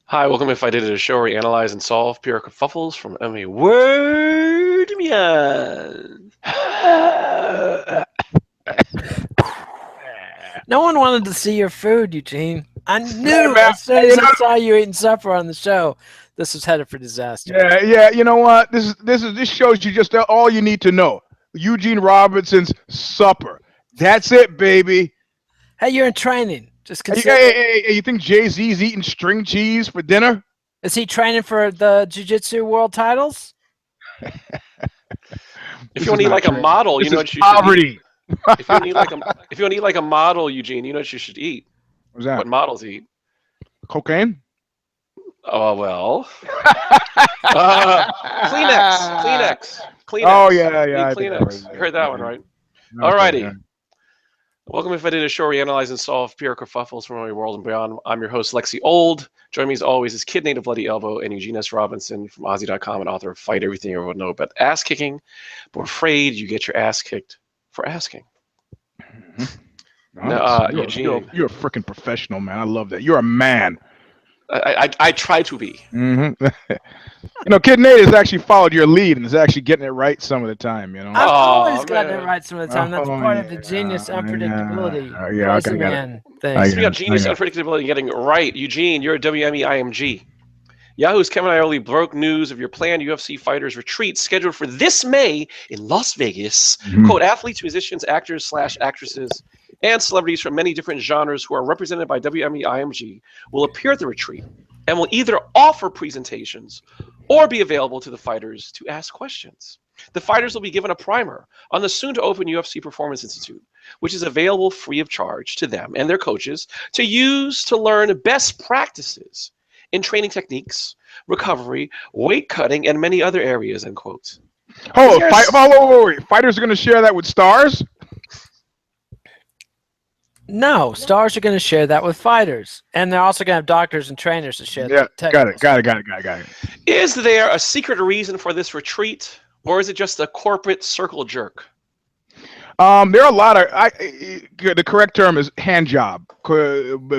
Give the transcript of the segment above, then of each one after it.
Hi, welcome If I Did It, a show where we analyze and solve pure kerfuffles from a word beyond. No one wanted to see your food, Eugene. I knew man, as soon as I saw you eating supper on the show, this was headed for disaster. yeah. You know what? This shows you just all you need to know. Eugene Robinson's supper. That's it, baby. Hey, you're in training. Just Hey, consider. hey, you think Jay-Z's eating string cheese for dinner? Is he training for the Jiu-Jitsu world titles? If you want to eat like a model, you know what you should eat. If you want to eat like a model, Eugene, you know what you should eat. What's that? What models eat? Cocaine? Oh well. Kleenex. Oh yeah. Kleenex. You heard that one, right? Okay, Alrighty. yeah. Welcome If I Did a show where we analyze and solve pure kerfuffles from our world and beyond. I'm your host, Lexi Old. Join me as always is Kid Native Bloody Elbow and Eugene Robinson from Aussie.com and author of Fight Everything Everyone Know About Ass Kicking, but we're afraid you get your ass kicked for asking. Now, Eugene, you're a freaking professional, man. I love that. You're a man. I try to be. Kid Nate has actually followed your lead and is actually getting it right some of the time. I've always gotten it right some of the time. That's part of the genius unpredictability. Crazy man thing. Speaking of genius unpredictability and getting it right, Eugene, you're a WME-IMG. Yahoo's Kevin Ioli broke news of your planned UFC Fighters retreat scheduled for this May in Las Vegas. Quote, athletes, musicians, actors/actresses, and celebrities from many different genres who are represented by WME-IMG will appear at the retreat and will either offer presentations or be available to the fighters to ask questions. The fighters will be given a primer on the soon-to-open UFC Performance Institute, which is available free of charge to them and their coaches to use to learn best practices in training techniques, recovery, weight cutting, and many other areas, end quote. Wait. Fighters are going to share that with stars? No, stars are going to share that with fighters, and they're also going to have doctors and trainers to share that. Got it. Is there a secret reason for this retreat, or is it just a corporate circle jerk? There are a lot of the correct term is hand job,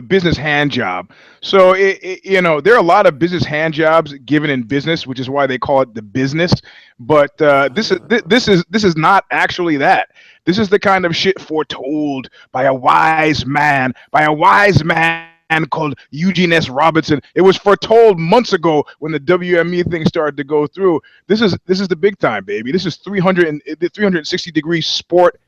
business hand job. So there are a lot of business hand jobs given in business, which is why they call it the business. But this is not actually that. This is the kind of shit foretold by a wise man called Eugene Robinson. It was foretold months ago when the WME thing started to go through. This is the big time, baby. This is 360-degree sport.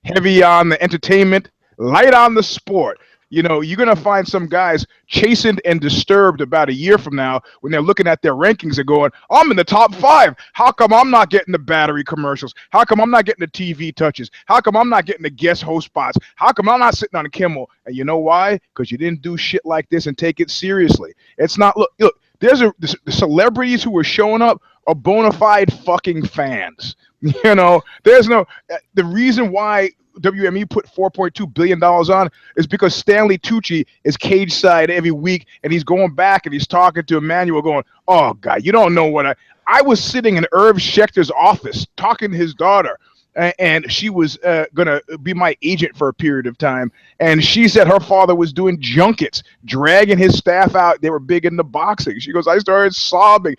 Heavy on the entertainment, light on the sport. You're going to find some guys chastened and disturbed about a year from now when they're looking at their rankings and going, I'm in the top 5. How come I'm not getting the battery commercials? How come I'm not getting the TV touches? How come I'm not getting the guest host spots? How come I'm not sitting on Kimmel? And you know why? Because you didn't do shit like this and take it seriously. It's not, look, the celebrities who were showing up are bona fide fucking fans. There's no, the reason why WME put $4.2 billion on is because Stanley Tucci is cage side every week, and he's going back and he's talking to Emmanuel going, oh, God, you don't know what I was sitting in Irv Schechter's office talking to his daughter, and she was going to be my agent for a period of time, and she said her father was doing junkets, dragging his staff out. They were big into boxing. She goes, I started sobbing.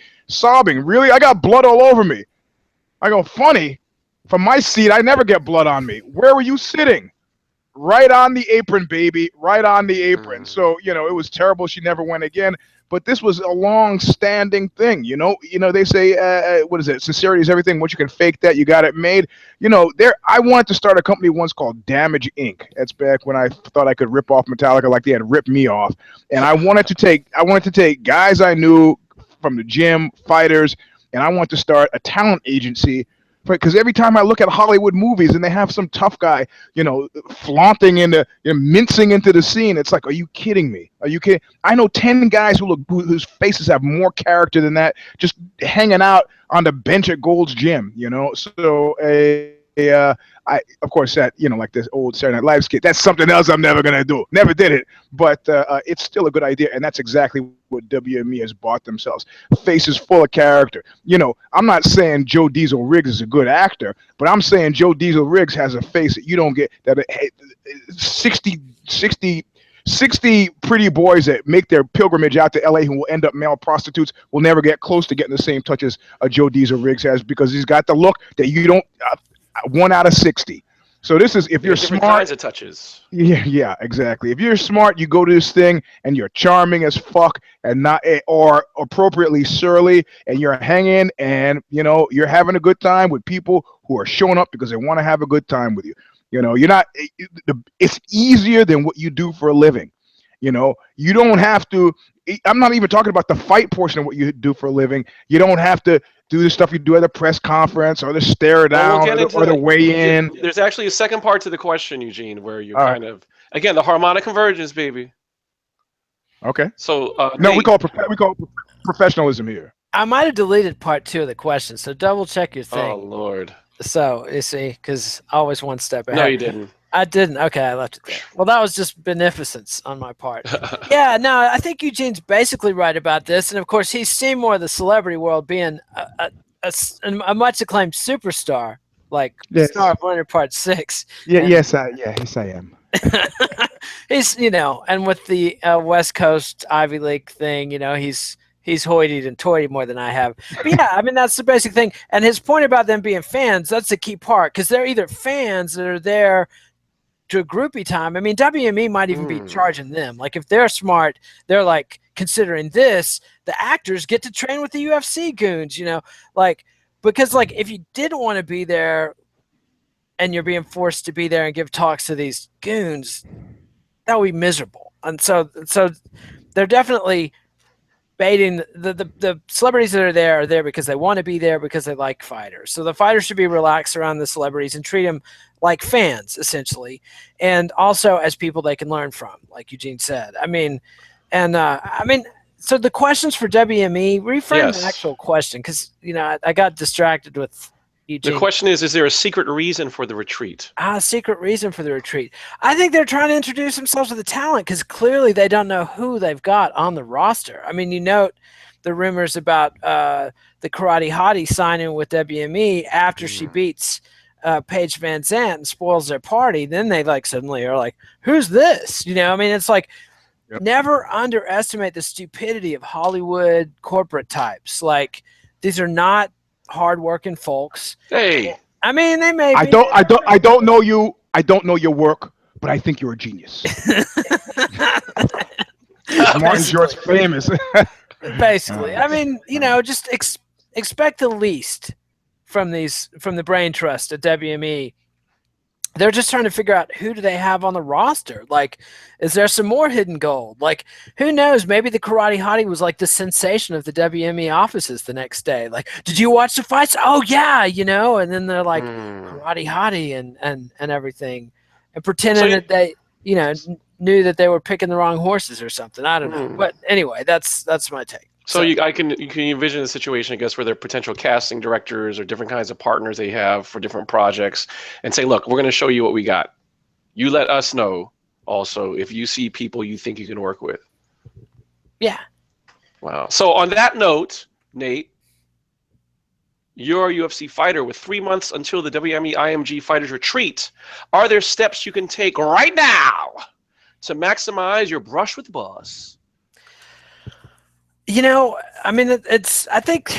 Really? I got blood all over me. I go, funny. From my seat, I never get blood on me. Where were you sitting? Right on the apron, baby. Right on the apron. So, it was terrible. She never went again. But this was a long-standing thing. They say, what is it? Sincerity is everything. Once you can fake that, you got it made. I wanted to start a company once called Damage Inc. That's back when I thought I could rip off Metallica like they had ripped me off. And I wanted to take guys I knew from the gym, fighters, and I wanted to start a talent agency. Because every time I look at Hollywood movies and they have some tough guy, flaunting mincing into the scene, it's like, are you kidding me? Are you kidding? I know 10 guys whose faces have more character than that, just hanging out on the bench at Gold's Gym. So I of course that like this old Saturday Night Live skit. That's something else I'm never gonna do. Never did it, but it's still a good idea, and that's exactly what WME has bought themselves. Faces full of character. I'm not saying Joe Diesel Riggs is a good actor, but I'm saying Joe Diesel Riggs has a face that you don't get. That 60 60 pretty boys that make their pilgrimage out to LA who will end up male prostitutes will never get close to getting the same touch as Joe Diesel Riggs has, because he's got the look that you don't 1 out of 60. So this is, if you're different smart, kinds of touches. Yeah, exactly. If you're smart, you go to this thing and you're charming as fuck and not or appropriately surly, and you're hanging and you're having a good time with people who are showing up because they want to have a good time with you. You're not. It's easier than what you do for a living. You don't have to. I'm not even talking about the fight portion of what you do for a living. You don't have to do the stuff you do at a press conference or the stare down or the weigh in. There's actually a second part to the question, Eugene, where you're kind of, again, the harmonic convergence, baby. Okay. So no, we call professionalism here. I might have deleted part 2 of the question, so double check your thing. Oh Lord. So you see, because always one step ahead. No, you didn't. I didn't. Okay, I left it there. Well, that was just beneficence on my part. Yeah, no, I think Eugene's basically right about this. And, of course, he's seen more of the celebrity world being a much acclaimed superstar, like Star of Winter Part 6. Yeah, yes, I am. He's, and with the West Coast Ivy League thing, he's hoidied and toidied more than I have. But yeah, I mean, that's the basic thing. And his point about them being fans, that's the key part, because they're either fans that are there to a groupie time. I mean, WME might even be charging them. Like, if they're smart, they're like considering this, the actors get to train with the UFC goons, because like if you didn't want to be there and you're being forced to be there and give talks to these goons, that would be miserable. And so they're definitely baiting the celebrities that are there because they want to be there, because they like fighters. So the fighters should be relaxed around the celebrities and treat them like fans, essentially, and also as people they can learn from, like Eugene said. So the questions for WME, reframe the actual question, because I got distracted with Eugene. The question is there a secret reason for the retreat? Secret reason for the retreat. I think they're trying to introduce themselves to the talent, because clearly they don't know who they've got on the roster. I mean, you note the rumors about the Karate Hottie signing with WME after she beats Paige Van Zandt and spoils their party. Then they suddenly are like, who's this? It's like, never underestimate the stupidity of Hollywood corporate types. Like, these are not hardworking folks. Hey, I mean, they may. I don't know you. I don't know your work, but I think you're a genius. Martin Short's famous. Basically, I mean, just expect the least from the brain trust at WME. They're just trying to figure out, who do they have on the roster? Like, is there some more hidden gold? Like, who knows? Maybe the Karate Hottie was like the sensation of the WME offices the next day. Like, did you watch the fights? Oh yeah, and then they're like Karate Hottie and everything, and pretending that they knew that they were picking the wrong horses or something. I don't know. But anyway, that's my take. So you can envision a situation, I guess, where there are potential casting directors or different kinds of partners they have for different projects, and say, look, we're going to show you what we got. You let us know also if you see people you think you can work with. Yeah. Wow. So on that note, Nate, you're a UFC fighter with 3 months until the WME-IMG Fighters Retreat. Are there steps you can take right now to maximize your brush with the boss? I mean, I think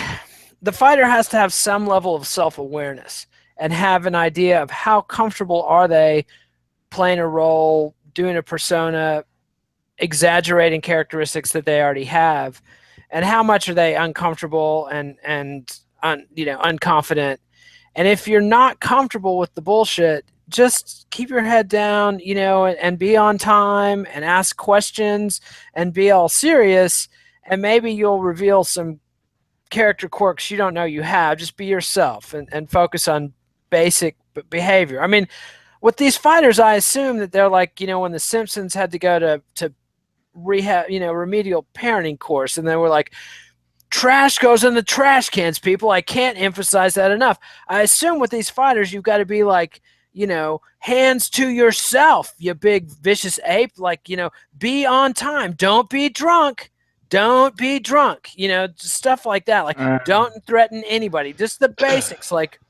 the fighter has to have some level of self-awareness and have an idea of how comfortable are they playing a role, doing a persona, exaggerating characteristics that they already have, and how much are they uncomfortable and unconfident. And if you're not comfortable with the bullshit, just keep your head down, and be on time and ask questions and be all serious. And maybe you'll reveal some character quirks you don't know you have. Just be yourself and focus on basic behavior. I mean, with these fighters, I assume that they're like, when the Simpsons had to go to rehab, remedial parenting course, and they were like, trash goes in the trash cans, people. I can't emphasize that enough. I assume with these fighters, you've got to be like, hands to yourself, you big vicious ape. Like, be on time. Don't be drunk. Don't be drunk, just stuff like that. Like, don't threaten anybody. Just the basics, like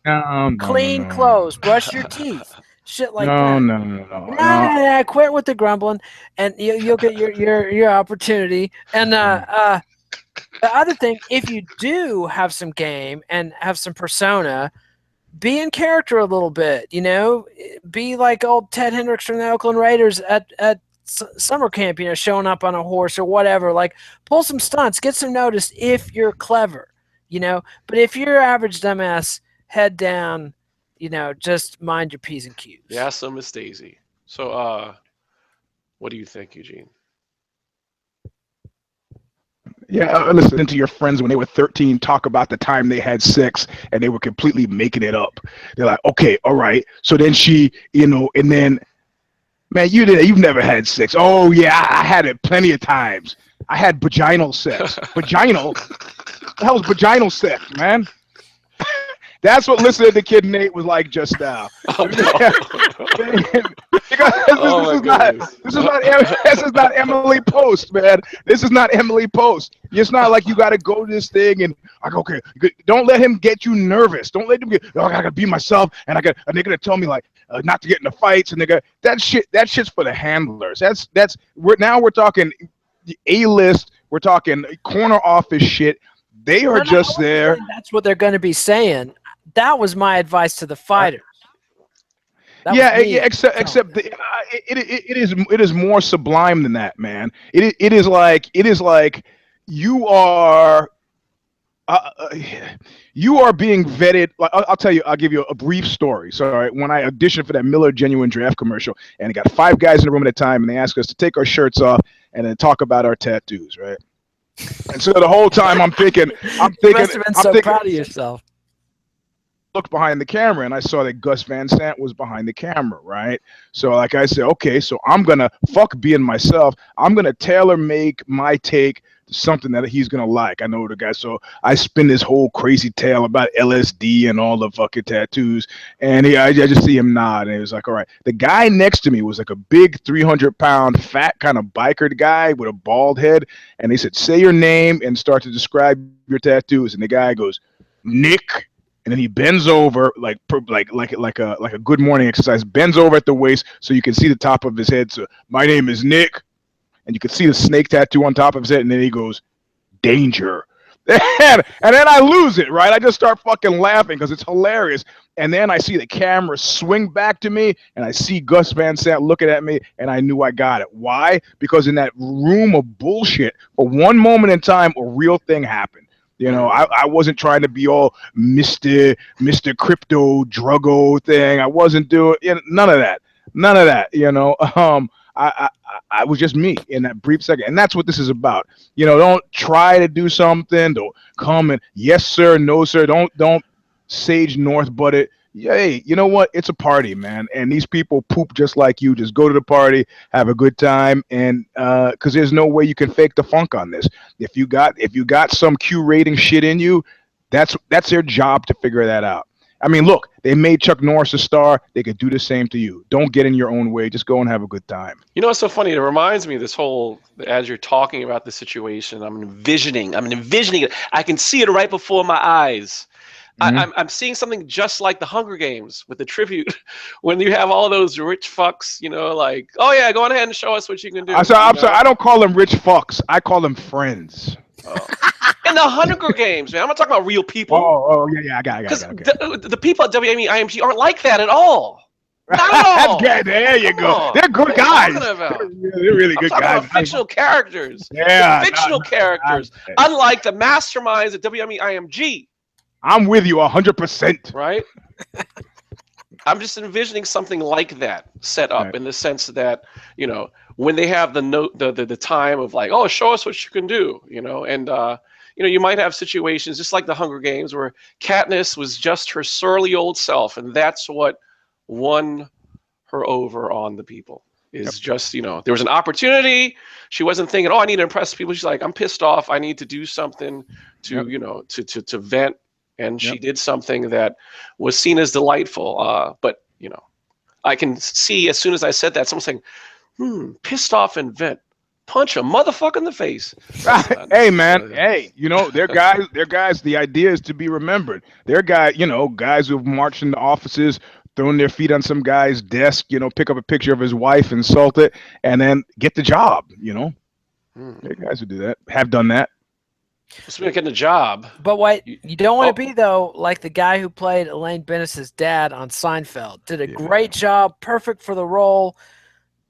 clean clothes, brush your teeth, shit like No, that. no, no, no, no. Nah, quit with the grumbling, and you'll get your opportunity. And the other thing, if you do have some game and have some persona, be in character a little bit. You know, be like old Ted Hendricks from the Oakland Raiders at summer camp. You know, showing up on a horse or whatever. Like, pull some stunts, get some notice if you're clever. You know, but if you're average dumbass, head down. You know, just mind your P's and Q's. Yeah, so Miss Daisy. So, what do you think, Eugene? Yeah, listen to your friends when they were 13 talk about the time they had sex and they were completely making it up. They're like, okay, all right. So then she, you know, and then, man, you've never had sex. Oh yeah, I had it plenty of times. I had vaginal sex. Vaginal? What the hell's vaginal sex, man? That's what listening to Kid Nate was like just now. Oh, no. This is not Emily Post, man. This is not Emily Post. It's not like you got to go to this thing and like, okay, don't let him get you nervous. Don't let him get. Oh, I gotta be myself, and they're gonna tell me like not to get into fights, and that shit's for the handlers. We're talking A-list. We're talking corner office shit. They are just there. That's what they're going to be saying. That was my advice to the fighters. Except it is more sublime than that, man. It is like you are being vetted. I'll tell you. I'll give you a brief story. So when I auditioned for that Miller Genuine Draft commercial, and I got 5 guys in the room at a time, and they asked us to take our shirts off and then talk about our tattoos, right? And so the whole time I'm thinking, you must have been so proud of yourself. Looked behind the camera and I saw that Gus Van Sant was behind the camera, right? So like I said, okay, so I'm gonna fuck being myself. I'm gonna tailor make my take to something that he's gonna like. I know the guy, so I spin this whole crazy tale about LSD and all the fucking tattoos, and I just see him nod, and it was like, all right. The guy next to me was like a big 300-pound fat kind of biker guy with a bald head, and they said, say your name and start to describe your tattoos, and the guy goes, Nick. And then he bends over like a good morning exercise, bends over at the waist so you can see the top of his head. So my name is Nick, and you can see the snake tattoo on top of his head. And then he goes, danger. And then I lose it, right? I just start fucking laughing because it's hilarious. And then I see the camera swing back to me, and I see Gus Van Sant looking at me, and I knew I got it. Why? Because in that room of bullshit, for one moment in time, a real thing happened. You know, I wasn't trying to be all Mr. Crypto Druggo thing. I wasn't doing none of that. You know, I was just me in that brief second, and that's what this is about. You know, don't try to do something. Don't come and yes sir, no sir. Don't Sage North butt it. Hey, you know what? It's a party, man, and these people poop just like you. Just go to the party, have a good time, and because there's no way you can fake the funk on this. If you got some Q rating shit in you, that's their job to figure that out. I mean, look, they made Chuck Norris a star. They could do the same to you. Don't get in your own way. Just go and have a good time. You know what's so funny? It reminds me of this whole, as you're talking about the situation, I'm envisioning it. I can see it right before my eyes. I'm seeing something just like the Hunger Games with the tribute when you have all those rich fucks, you know, like, oh yeah, go on ahead and show us what you can do. I'm sorry, I don't call them rich fucks. I call them friends. In the Hunger Games, man. I'm not talking about real people. Oh yeah, I got it. Because the people at WME-IMG aren't like that at all. Not at all. That's good. There you go. They're good guys. They're really good guys. Fictional characters. Yeah. Fictional characters. Unlike the masterminds at WME-IMG. I'm with you 100%. Right? I'm just envisioning something like that set up in the sense that, you know, when they have the time of like, oh, show us what you can do, you know, and you know, you might have situations just like the Hunger Games where Katniss was just her surly old self, and that's what won her over on the people. Is just, you know, there was an opportunity. She wasn't thinking, oh, I need to impress people. She's like, I'm pissed off. I need to do something to, you know, to vent. And she did something that was seen as delightful. But, you know, I can see as soon as I said that, someone saying, pissed off and vent. Punch a motherfucker in the face. Hey, man. Hey, you know, they're guys. The idea is to be remembered. They're guys, you know, guys who've marched into offices throwing their feet on some guy's desk, you know, pick up a picture of his wife, insult it, and then get the job, you know. There are guys who do that, have done that. Speaking of getting a job. But what you don't want to be, though, like the guy who played Elaine Bennis's dad on Seinfeld. Did a great job, perfect for the role.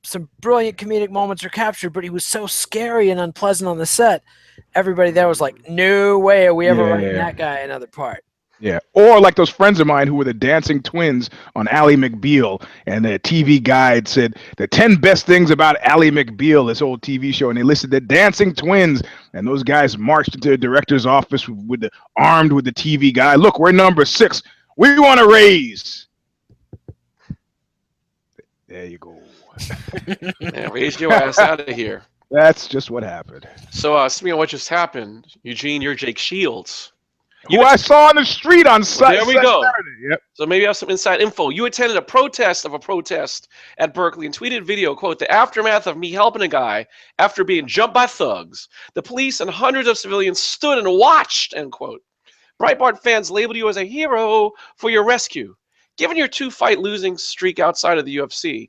Some brilliant comedic moments are captured, but he was so scary and unpleasant on the set. Everybody there was like, no way are we ever writing that guy another part. Yeah, or like those friends of mine who were the dancing twins on Ally McBeal, and the TV guide said the 10 best things about Ally McBeal, this old TV show, and they listed the dancing twins, and those guys marched into the director's office armed with the TV guide. Look, we're number 6. We want to raise. There you go. Yeah, raise your ass out of here. That's just what happened. So, speaking of what just happened, Eugene, you're Jake Shields. Who I saw on the street on Saturday. There we go. Yep. So maybe I have some inside info. You attended a protest at Berkeley and tweeted video, quote, the aftermath of me helping a guy after being jumped by thugs. The police and hundreds of civilians stood and watched, end quote. Breitbart fans labeled you as a hero for your rescue. Given your 2-fight losing streak outside of the UFC,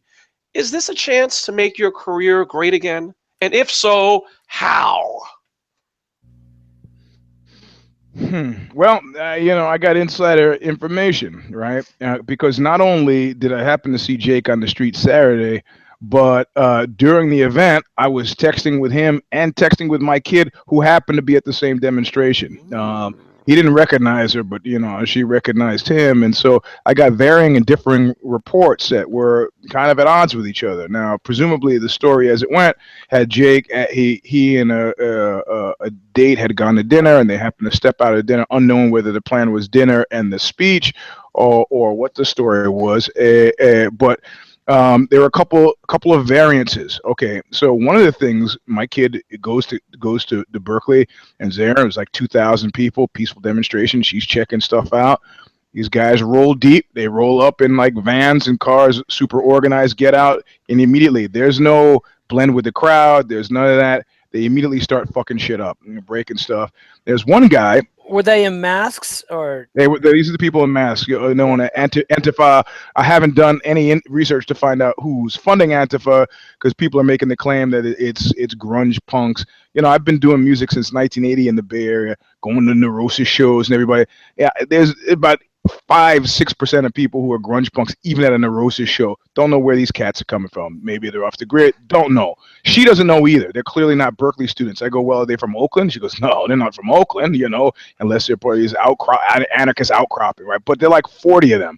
is this a chance to make your career great again? And if so, how? Well, you know, I got insider information, right? Because not only did I happen to see Jake on the street Saturday, but during the event, I was texting with him and texting with my kid who happened to be at the same demonstration. He didn't recognize her, but, you know, she recognized him. And so I got varying and differing reports that were kind of at odds with each other. Now, presumably the story as it went had Jake, he and a date had gone to dinner, and they happened to step out of dinner unknowing whether the plan was dinner and the speech or what the story was. But there were a couple of variances. Okay, so one of the things, my kid goes to Berkeley, and there was like 2,000 people, peaceful demonstration. She's checking stuff out. These guys roll deep. They roll up in like vans and cars, super organized, get out, and immediately there's no blend with the crowd. There's none of that. They immediately start fucking shit up, breaking stuff. There's one guy. Were they in masks or? These are the people in masks. Known as Antifa. I haven't done any research to find out who's funding Antifa, because people are making the claim that it's grunge punks. You know, I've been doing music since 1980 in the Bay Area, going to Neurosis shows and everybody. Yeah, there's about 5-6% of people who are grunge punks, even at a Neurosis show, don't know where these cats are coming from. Maybe they're off the grid. Don't know. She doesn't know either. They're clearly not Berkeley students. I go, well, are they from Oakland? She goes, no, they're not from Oakland, you know, unless they're part of these anarchist outcropping, right? But they're like 40 of them.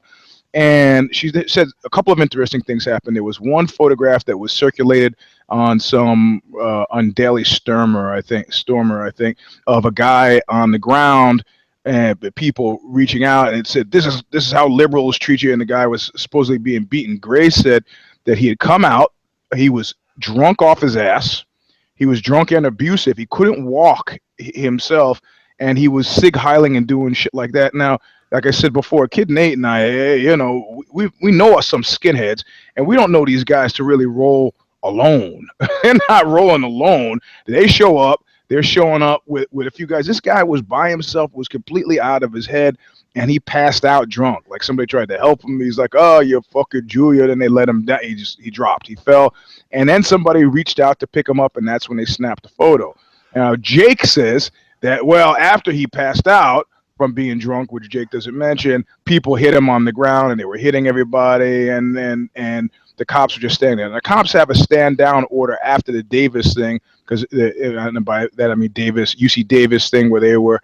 And she said a couple of interesting things happened. There was one photograph that was circulated on on Daily Stormer, I think, of a guy on the ground, and people reaching out, and it said, this is how liberals treat you, and the guy was supposedly being beaten. Grace said that he had come out, he was drunk off his ass, he was drunk and abusive, he couldn't walk himself, and he was sig heiling and doing shit like that. Now, like I said before, Kid Nate and I, you know, we know us some skinheads, and we don't know these guys to really roll alone. They're not rolling alone. They show up. They're showing up with a few guys. This guy was by himself, was completely out of his head, and he passed out drunk. Like somebody tried to help him. He's like, oh, you're fucking Julia. Then they let him down. He dropped. He fell. And then somebody reached out to pick him up, and that's when they snapped the photo. Now, Jake says that, well, after he passed out from being drunk, which Jake doesn't mention, people hit him on the ground, and they were hitting everybody, and the cops were just standing there. And the cops have a stand down order after the Davis thing, because by that I mean UC Davis thing, where they were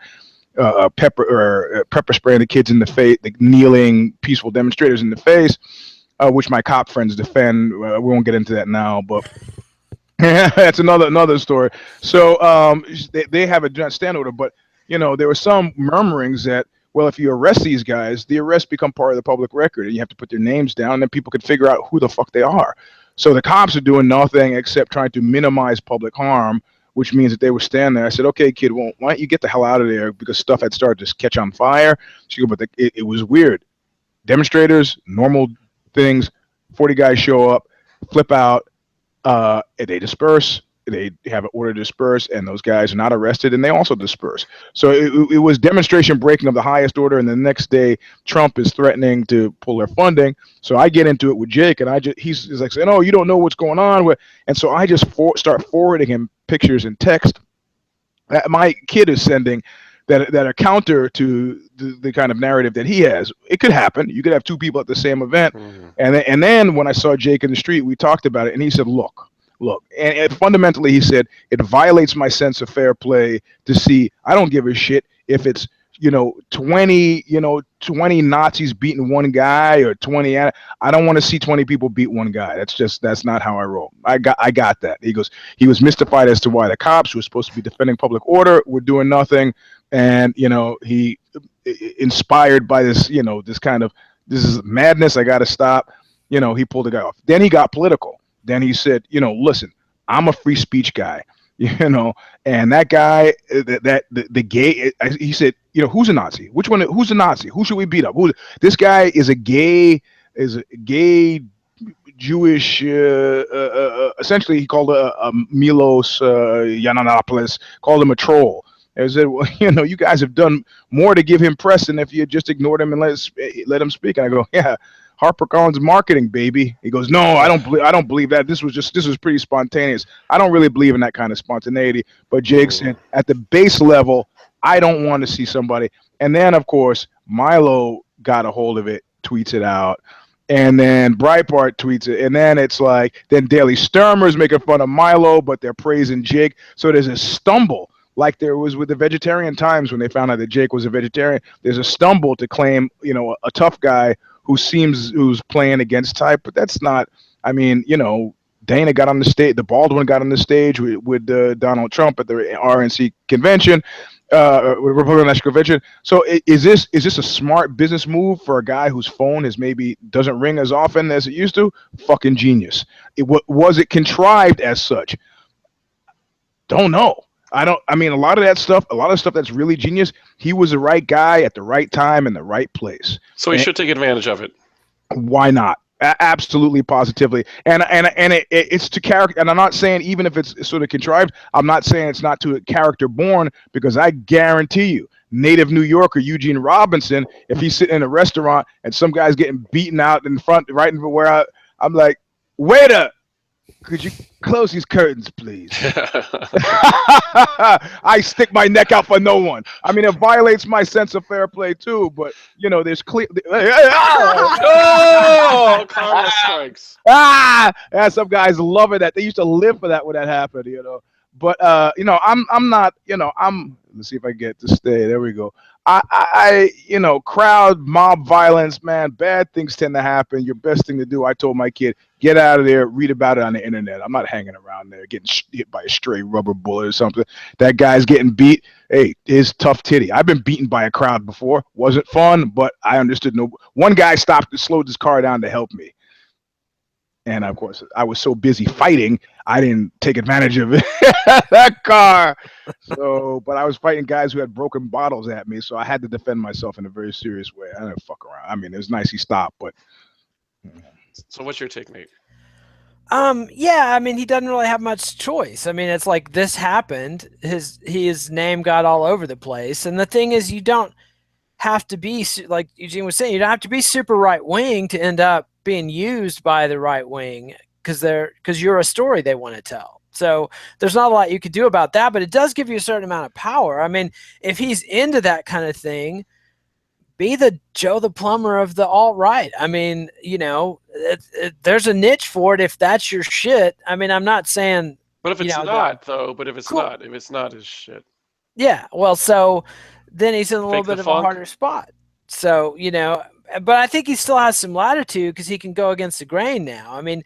pepper spraying the kids in the face, the kneeling peaceful demonstrators in the face, which my cop friends defend. We won't get into that now, but that's another story. So they have a stand order, but you know, there were some murmurings that, well, if you arrest these guys, the arrests become part of the public record, and you have to put their names down, and then people can figure out who the fuck they are. So the cops are doing nothing except trying to minimize public harm, which means that they were standing there. I said, okay, kid, well, why don't you get the hell out of there, because stuff had started to catch on fire. She goes, but it was weird. Demonstrators, normal things, 40 guys show up, flip out, they disperse, they have an order to disperse, and those guys are not arrested, and they also disperse. So it was demonstration breaking of the highest order, and the next day Trump is threatening to pull their funding. So I get into it with Jake, and he's like saying, "Oh, you don't know what's going on," and so I just start forwarding him pictures and text that my kid is sending that are counter to the kind of narrative that he has. It could happen. You could have two people at the same event. And then when I saw Jake in the street, we talked about it, and he said, look, and fundamentally he said, it violates my sense of fair play to see, I don't give a shit if it's, 20 Nazis beating one guy or 20. I don't want to see 20 people beat one guy. That's not how I roll. I got that. He was mystified as to why the cops who were supposed to be defending public order were doing nothing. And, he inspired by this, this is madness. I got to stop. He pulled the guy off. Then he got political. Then he said, listen, I'm a free speech guy. And that guy, the gay, he said, who's a Nazi? Who's a Nazi? Who should we beat up? This guy is a gay Jewish, essentially he called Milos Yiannopoulos, called him a troll. I said, well, you guys have done more to give him press than if you had just ignored him and let him speak. And I go, yeah, HarperCollins marketing, baby. He goes, no, I don't believe that. This was pretty spontaneous. I don't really believe in that kind of spontaneity. But Jake said, at the base level, I don't want to see somebody. And then, of course, Milo got a hold of it, tweets it out. And then Breitbart tweets it. And then it's like, then Daily Sturmer's making fun of Milo, but they're praising Jake. So there's a stumble, like there was with the Vegetarian Times when they found out that Jake was a vegetarian. There's a stumble to claim, a tough guy who's playing against type, but that's not. I mean, Dana got on the stage, the Baldwin got on the stage with Donald Trump at the RNC convention, Republican National Convention. So is this a smart business move for a guy whose phone maybe doesn't ring as often as it used to? Fucking genius. Was it contrived as such? Don't know. I mean, a lot of stuff that's really genius. He was the right guy at the right time in the right place. So he should take advantage of it. Why not? Absolutely, positively. And it's to character. And I'm not saying even if it's sort of contrived, I'm not saying it's not to a character born, because I guarantee you, native New Yorker Eugene Robinson, if he's sitting in a restaurant and some guy's getting beaten out in front, right in where I'm like, waiter, could you close these curtains, please? I stick my neck out for no one. I mean, it violates my sense of fair play too, but there's clear. Oh, karma strikes. Yeah, some guys love it. That they used to live for that when that happened, But I'm not. Let's see if I get to stay. There we go. Crowd mob violence, man. Bad things tend to happen. Your best thing to do, I told my kid, get out of there. Read about it on the internet. I'm not hanging around there getting hit by a stray rubber bullet or something. That guy's getting beat. Hey, his tough titty. I've been beaten by a crowd before. Wasn't fun, but I understood. One guy stopped and slowed his car down to help me. And of course, I was so busy fighting, I didn't take advantage of it. That car. So, but I was fighting guys who had broken bottles at me, so I had to defend myself in a very serious way. I didn't fuck around. I mean, it was nice he stopped, but. So, what's your take, Nate? Yeah, I mean, he doesn't really have much choice. I mean, it's like this happened. His name got all over the place, and the thing is, you don't have to be, like Eugene was saying, you don't have to be super right wing to end up being used by the right wing because you're a story they want to tell. So there's not a lot you could do about that, but it does give you a certain amount of power. I mean, if he's into that kind of thing, be the Joe the Plumber of the alt-right. I mean, there's a niche for it if that's your shit. I mean, I'm not saying. But if it's not, though, if it's not his shit. Yeah, well, so then he's in a little bit of a harder spot. So, but I think he still has some latitude because he can go against the grain now. I mean,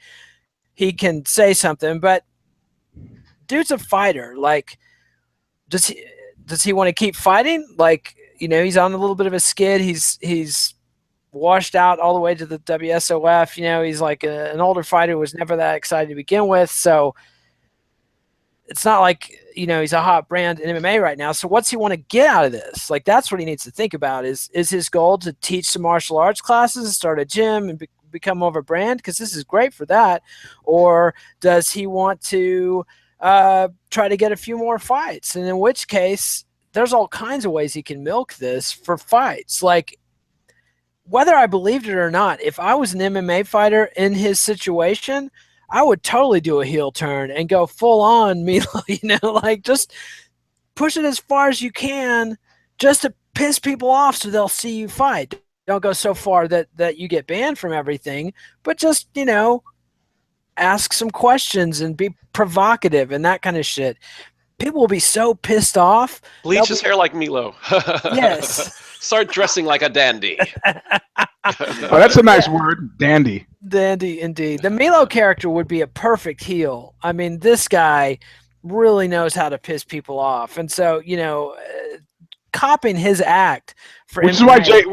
he can say something, but dude's a fighter. Like, does he want to keep fighting? Like, he's on a little bit of a skid. He's washed out all the way to the WSOF. He's like an older fighter who was never that excited to begin with. So it's not like, he's a hot brand in MMA right now. So what's he want to get out of this? Like, that's what he needs to think about. Is his goal to teach some martial arts classes, start a gym, and become more of a brand? Because this is great for that. Or does he want to try to get a few more fights. And in which case, there's all kinds of ways he can milk this for fights. Like, whether I believed it or not, if I was an MMA fighter in his situation, I would totally do a heel turn and go full on Milo, like just push it as far as you can just to piss people off so they'll see you fight. Don't go so far that you get banned from everything, but just, ask some questions and be provocative and that kind of shit. People will be so pissed off. Bleach his hair like Milo. Yes. Start dressing like a dandy. Oh, that's a nice word, dandy. Dandy, indeed. The Milo character would be a perfect heel. I mean, this guy really knows how to piss people off, and so copying his act for which is why Jake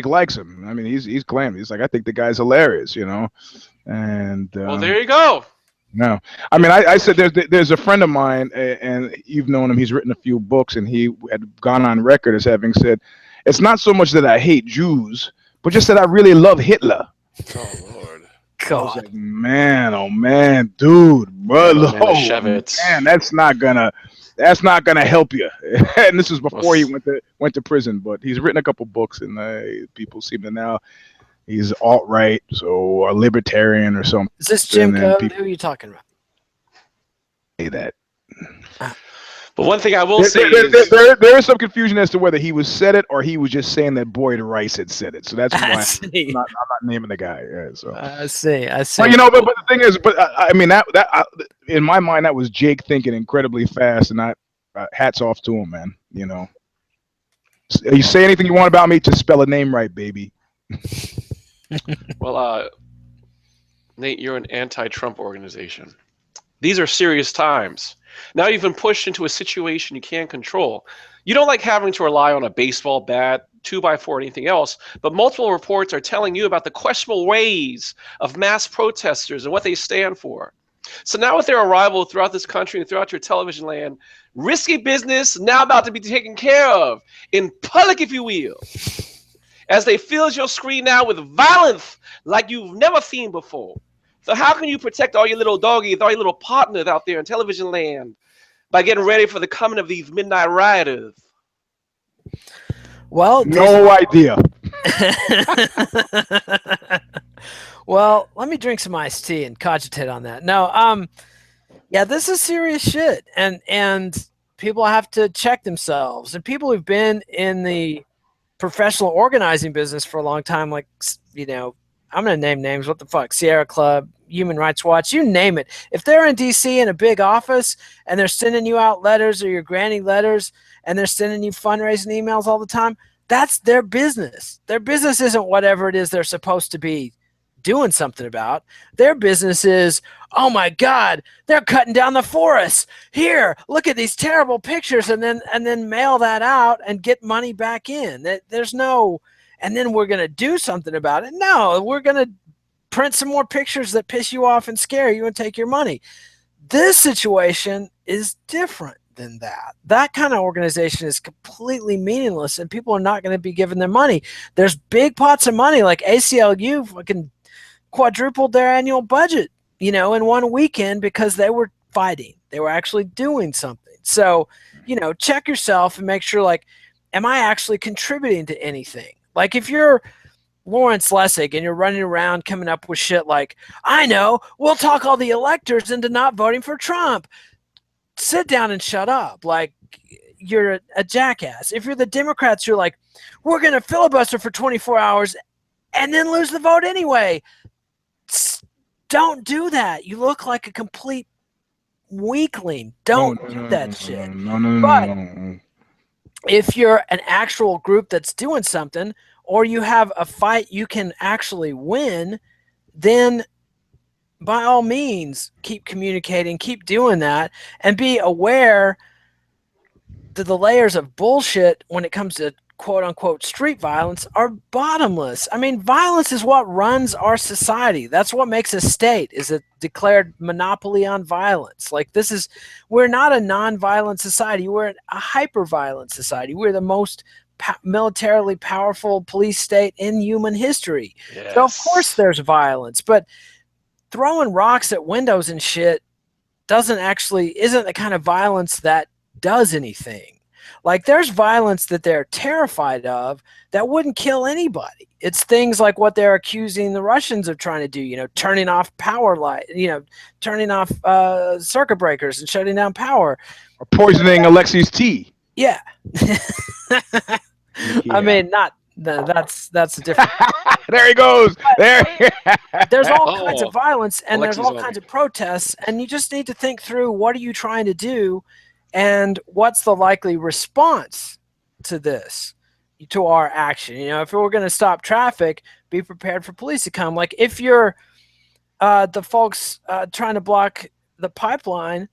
likes him. I mean, he's claiming, he's like, I think the guy's hilarious, and well, there you go. No, I mean, I said there's a friend of mine, and you've known him. He's written a few books, and he had gone on record as having said, it's not so much that I hate Jews, but just that I really love Hitler. Oh Lord! God. I was like, man, oh man, dude, brother, man, that's not gonna help you. And this is before he went to prison, but he's written a couple books, and people seem to now. He's alt-right, so a libertarian or something. Is this Jim Code? Who are you talking about? Say that. But one thing I will say is there is some confusion as to whether he was said it or he was just saying that Boyd Rice had said it. So that's why I'm not naming the guy. Yeah, so I see. Well, but the thing is, I mean that in my mind that was Jake thinking incredibly fast, and hats off to him, man. You say anything you want about me, just spell a name right, baby. Well, Nate, you're an anti-Trump organization. These are serious times. Now you've been pushed into a situation you can't control. You don't like having to rely on a baseball bat, 2x4, or anything else, but multiple reports are telling you about the questionable ways of mass protesters and what they stand for. So now with their arrival throughout this country and throughout your television land, risky business now about to be taken care of, in public, if you will, as they fill your screen now with violence like you've never seen before. So how can you protect all your little doggies, all your little partners out there in television land by getting ready for the coming of these midnight rioters? Well, no idea. Well, let me drink some iced tea and cogitate on that. No, yeah, this is serious shit, and people have to check themselves. And people who've been in the professional organizing business for a long time, like, I'm going to name names. What the fuck? Sierra Club, Human Rights Watch, you name it. If they're in D.C. in a big office and they're sending you out letters or you're granting letters and they're sending you fundraising emails all the time, that's their business. Their business isn't whatever it is they're supposed to be doing something about. Their business is, oh my God, they're cutting down the forest. Here, look at these terrible pictures, and then mail that out and get money back in. There's no, and then we're going to do something about it. No, we're going to print some more pictures that piss you off and scare you and take your money. This situation is different than that. That kind of organization is completely meaningless, and people are not going to be giving their money. There's big pots of money, like ACLU fucking quadrupled their annual budget, in one weekend because they were fighting. They were actually doing something. So, check yourself and make sure, like, am I actually contributing to anything? Like, if you're Lawrence Lessig and you're running around coming up with shit like, I know, we'll talk all the electors into not voting for Trump. Sit down and shut up. Like, you're a jackass. If you're the Democrats, you're like, we're going to filibuster for 24 hours and then lose the vote anyway. Don't do that. You look like a complete weakling. Don't do that shit. No. If you're an actual group that's doing something, or you have a fight you can actually win, then by all means, keep communicating, keep doing that, and be aware that the layers of bullshit when it comes to quote-unquote street violence are bottomless. I mean, violence is what runs our society. That's what makes a state, is a declared monopoly on violence. Like, we're not a non-violent society. We're a hyper-violent society. We're the most militarily powerful police state in human history. Yes. So, of course, there's violence. But throwing rocks at windows and shit isn't the kind of violence that does anything. Like, there's violence that they're terrified of that wouldn't kill anybody. It's things like what they're accusing the Russians of trying to do, turning off power light, turning off circuit breakers and shutting down power. Or poisoning Alexei's tea. Yeah. I mean, that's a different. There he goes. There. There's all kinds of violence, and Alexei's there's all kinds of protests, and you just need to think through, what are you trying to do, and what's the likely response to this, to our action. If we're going to stop traffic, be prepared for police to come. Like, if you're the folks trying to block the pipeline,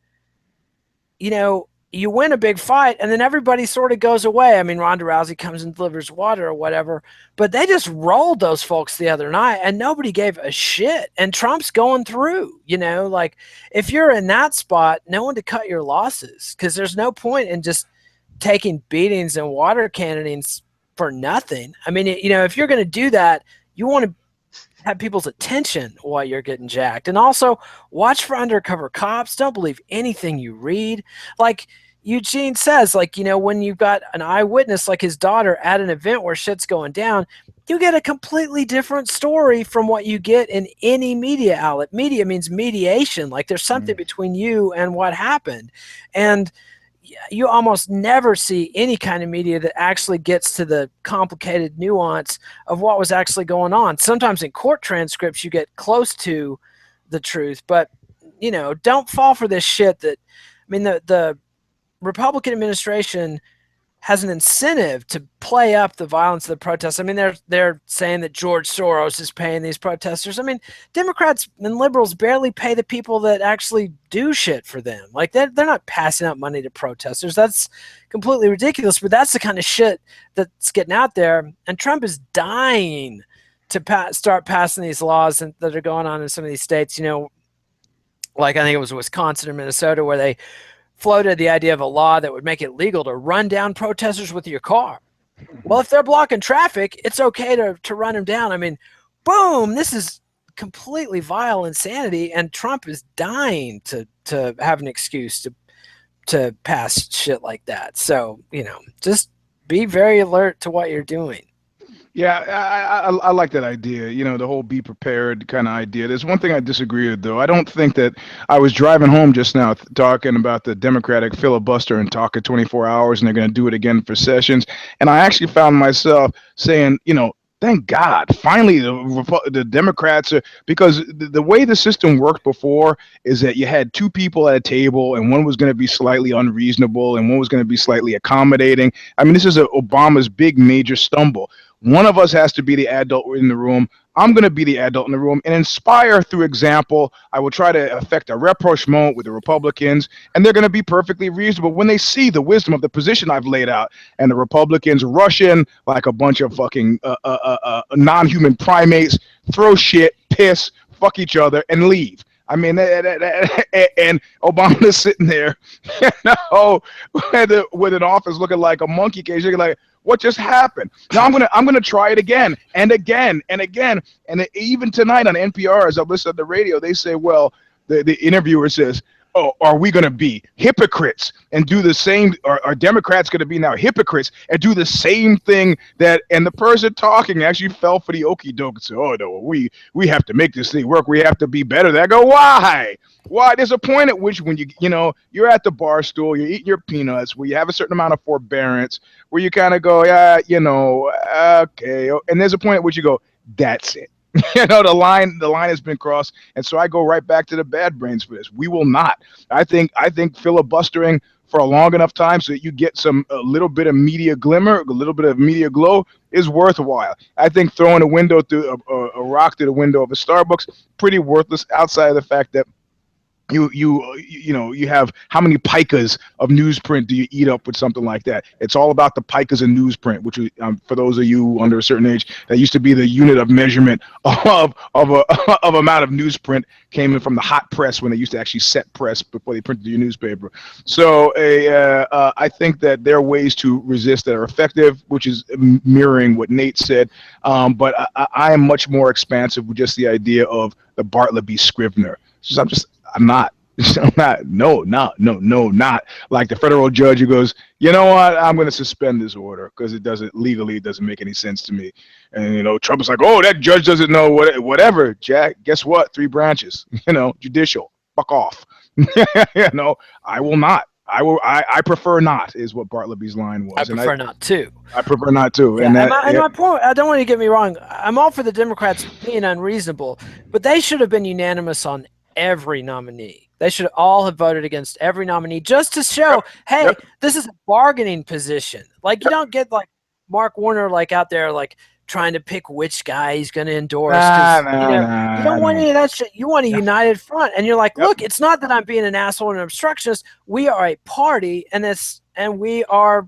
you win a big fight, and then everybody sort of goes away. I mean, Ronda Rousey comes and delivers water or whatever, but they just rolled those folks the other night, and nobody gave a shit. And Trump's going through, like, if you're in that spot, no one to cut your losses, because there's no point in just taking beatings and water cannonings for nothing. I mean, if you're going to do that, you want to have people's attention while you're getting jacked. And also, watch for undercover cops. Don't believe anything you read. Like Eugene says, like, when you've got an eyewitness like his daughter at an event where shit's going down, you get a completely different story from what you get in any media outlet. Media means mediation. Like, there's something between you and what happened. And you almost never see any kind of media that actually gets to the complicated nuance of what was actually going on. Sometimes in court transcripts, you get close to the truth, but, don't fall for this shit that, I mean, the Republican administration has an incentive to play up the violence of the protests. I mean, they're saying that George Soros is paying these protesters. I mean, Democrats and liberals barely pay the people that actually do shit for them. Like, they're not passing out money to protesters. That's completely ridiculous, but that's the kind of shit that's getting out there. And Trump is dying to start passing these laws that are going on in some of these states, like I think it was Wisconsin or Minnesota, where they floated the idea of a law that would make it legal to run down protesters with your car. Well, if they're blocking traffic, it's okay to run them down. I mean, boom, this is completely vile insanity, and Trump is dying to have an excuse to pass shit like that. So, just be very alert to what you're doing. Yeah, I like that idea, the whole be prepared kind of idea. There's one thing I disagree with, though. I don't think that I was driving home just now talking about the Democratic filibuster and talking 24 hours, and they're going to do it again for sessions. And I actually found myself saying, thank God, finally the Democrats are, because the way the system worked before is that you had two people at a table, and one was going to be slightly unreasonable and one was going to be slightly accommodating. I mean, this is Obama's big major stumble. One of us has to be the adult in the room. I'm going to be the adult in the room and inspire through example. I will try to affect a rapprochement with the Republicans, and they're going to be perfectly reasonable when they see the wisdom of the position I've laid out. And the Republicans rush in like a bunch of fucking non-human primates, throw shit, piss, fuck each other, and leave. I mean, and Obama's sitting there, with an office looking like a monkey cage. You're like, what just happened? Now I'm gonna try it again and again and again. And even tonight on NPR, as I listen to the radio, they say, well, the interviewer says, oh, are we going to be hypocrites and do the same? Are Democrats going to be now hypocrites and do the same thing and the person talking actually fell for the okie doke and said, oh, no, we have to make this thing work. We have to be better. They go, why? Why? There's a point at which when you're at the bar stool, you're eating your peanuts, where you have a certain amount of forbearance, where you kind of go, yeah, okay. And there's a point at which you go, that's it. The line has been crossed, and so I go right back to the bad brains for this. We will not. I think filibustering for a long enough time so that you get a little bit of media glimmer, a little bit of media glow is worthwhile. I think throwing a window through a rock through the window of a Starbucks, pretty worthless, outside of the fact that you have how many pikas of newsprint do you eat up with something like that? It's all about the pikas of newsprint, which for those of you under a certain age, that used to be the unit of measurement of of amount of newsprint came in from the hot press when they used to actually set press before they printed your newspaper. So I think that there are ways to resist that are effective, which is mirroring what Nate said. But I am much more expansive with just the idea of the Bartleby Scrivener. So I'm not. No, not like the federal judge who goes, you know what, I'm going to suspend this order because it doesn't make any sense to me. And Trump is like, oh, that judge doesn't know whatever. Jack, guess what? 3 branches. Judicial. Fuck off. I will not. I prefer not is what Bartleby's line was. I prefer not to. I prefer not to. Yeah, and my point, I don't want to get me wrong. I'm all for the Democrats being unreasonable, but they should have been unanimous on every nominee. They should all have voted against every nominee just to show, hey, this is a bargaining position. Like you don't get like Mark Warner like out there like trying to pick which guy he's going to endorse. You don't want any of that shit. You want a united front, and you're like, look, it's not that I'm being an asshole and an obstructionist. We are a party, and we are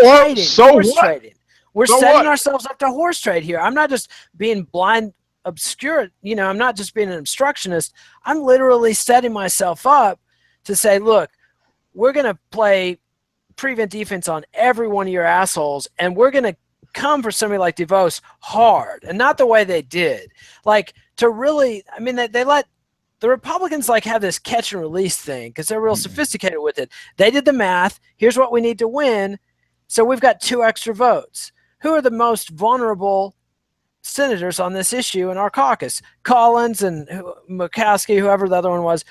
trading, horse trading. We're setting ourselves up to horse trade here. I'm not just being blind. Obscure, I'm not just being an obstructionist. I'm literally setting myself up to say, look, we're going to play prevent defense on every one of your assholes, and we're going to come for somebody like DeVos hard, and not the way they did. Like, to really, I mean, they let the Republicans like have this catch and release thing because they're real sophisticated with it. They did the math. Here's what we need to win. So we've got 2 extra votes. Who are the most vulnerable senators on this issue in our caucus? Collins and Murkowski, whoever the other one was.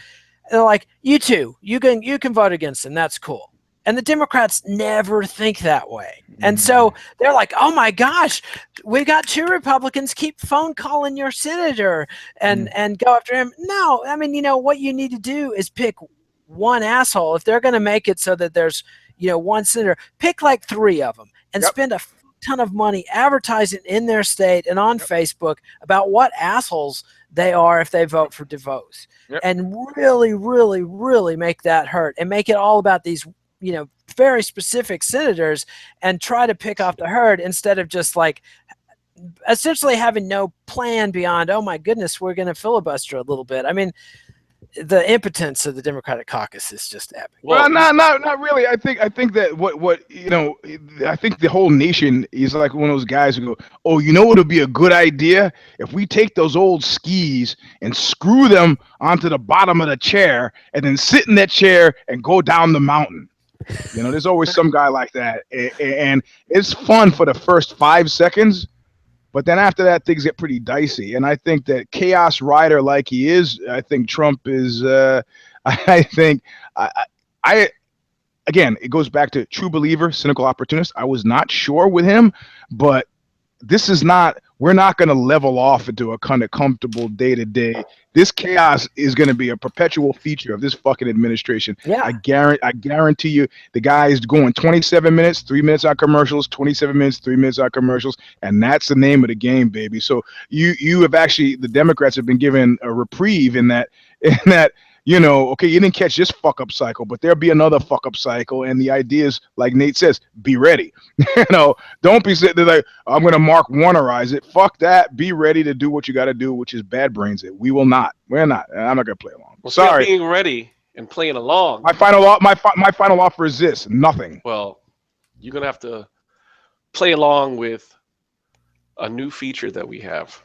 They're like, you two, you can vote against them. That's cool. And the Democrats never think that way. And so they're like, oh my gosh, we got 2 Republicans. Keep phone calling your senator and go after him. No, I mean, what you need to do is pick one asshole. If they're going to make it so that there's, 1 senator, pick like 3 of them and spend a ton of money advertising in their state and on Facebook about what assholes they are if they vote for DeVos, and really, really, really make that hurt and make it all about these, very specific senators and try to pick off the herd instead of just like essentially having no plan beyond, oh my goodness, we're going to filibuster a little bit. I mean, the impotence of the Democratic caucus is just epic. Well, not really. I think that I think the whole nation is like one of those guys who go, oh, what would be a good idea if we take those old skis and screw them onto the bottom of the chair and then sit in that chair and go down the mountain. There's always some guy like that, and it's fun for the first 5 seconds. But then after that, things get pretty dicey. And I think that chaos rider like he is, I think Trump is, again, it goes back to true believer, cynical opportunist. I was not sure with him, but we're not going to level off into a kind of comfortable day to day. This chaos is going to be a perpetual feature of this fucking administration. Yeah. I guarantee you the guy is going 27 minutes, 3 minutes on commercials, 27 minutes, 3 minutes on commercials. And that's the name of the game, baby. So you have actually, the Democrats have been given a reprieve in that, okay, you didn't catch this fuck up cycle, but there'll be another fuck up cycle. And the idea is, like Nate says, be ready. Don't be sitting there like, I'm going to Mark Warnerize it. Fuck that. Be ready to do what you got to do, which is bad brains it. We will not. We're not. I'm not going to play along. Well, sorry. Being ready and playing along. My final offer is this: nothing. Well, you're going to have to play along with a new feature that we have.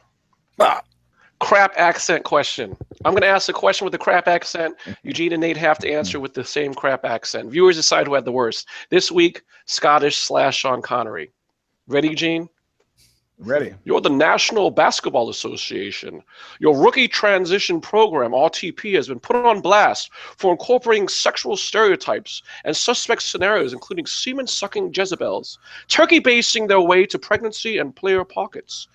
Crap accent question. I'm going to ask a question with a crap accent. Eugene and Nate have to answer with the same crap accent. Viewers decide who had the worst. This week, Scottish / Sean Connery. Ready, Eugene? Ready. You're the National Basketball Association. Your rookie transition program, RTP, has been put on blast for incorporating sexual stereotypes and suspect scenarios, including semen-sucking jezebels, turkey basting their way to pregnancy and player pockets.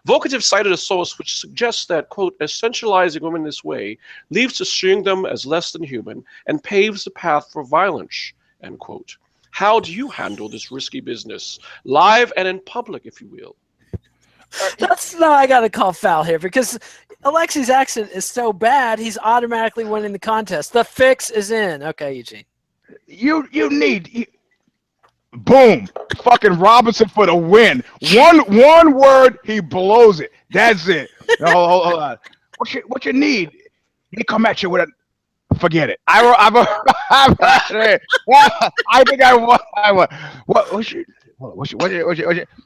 Vocativ cited a source which suggests that, quote, essentializing women this way leads to seeing them as less than human and paves the path for violence, end quote. How do you handle this risky business, live and in public, if you will? That's no, I got to call foul here because Alexi's accent is so bad, he's automatically winning the contest. The fix is in. Okay, Eugene. You need boom, fucking Robinson for the win. One word, he blows it. That's it. Hold on. What you need? They come at you with a. Forget it. I think I won. What's your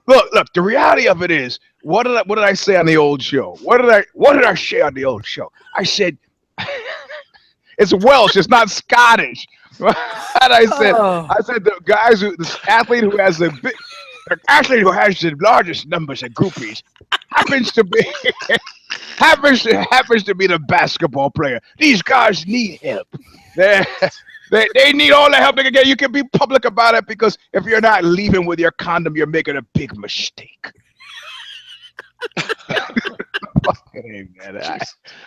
look? The reality of it is, what did I say on the old show? What did I say on the old show? I said it's Welsh. It's not Scottish. And I said the athlete who has the largest numbers of groupies happens to be the basketball player. These guys need help. They need all the help they can get. You can be public about it, because if you're not leaving with your condom, you're making a big mistake.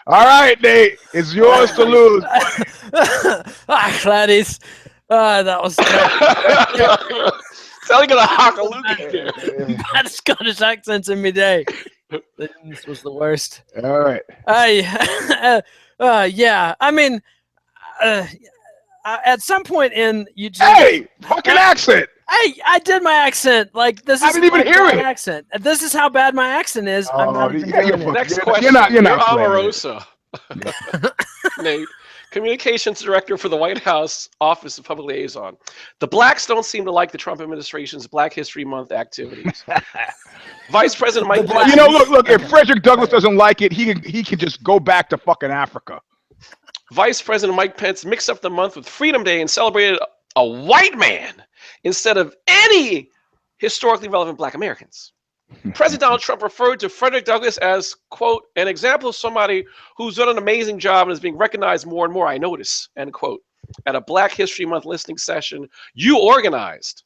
All right, Nate, it's yours to lose. Gladys. That was sounding like a hockaloogie. bad Scottish accents in my day. This was the worst. All right. Yeah. I mean, at some point in Eugene. Hey, fucking accent. Hey, I did my accent. Like, this is I didn't even hear it. Accent. This is how bad my accent is. I'm not even doing it. Next question. You're Omarosa. Nate, Communications Director for the White House Office of Public Liaison. The blacks don't seem to like the Trump administration's Black History Month activities. Vice President Mike Pence. Look. If Frederick Douglass doesn't like it, he can just go back to fucking Africa. Vice President Mike Pence mixed up the month with Freedom Day and celebrated a white man instead of any historically relevant black Americans. President Donald Trump referred to Frederick Douglass as, quote, an example of somebody who's done an amazing job and is being recognized more and more, I notice, end quote, at a Black History Month listening session you organized.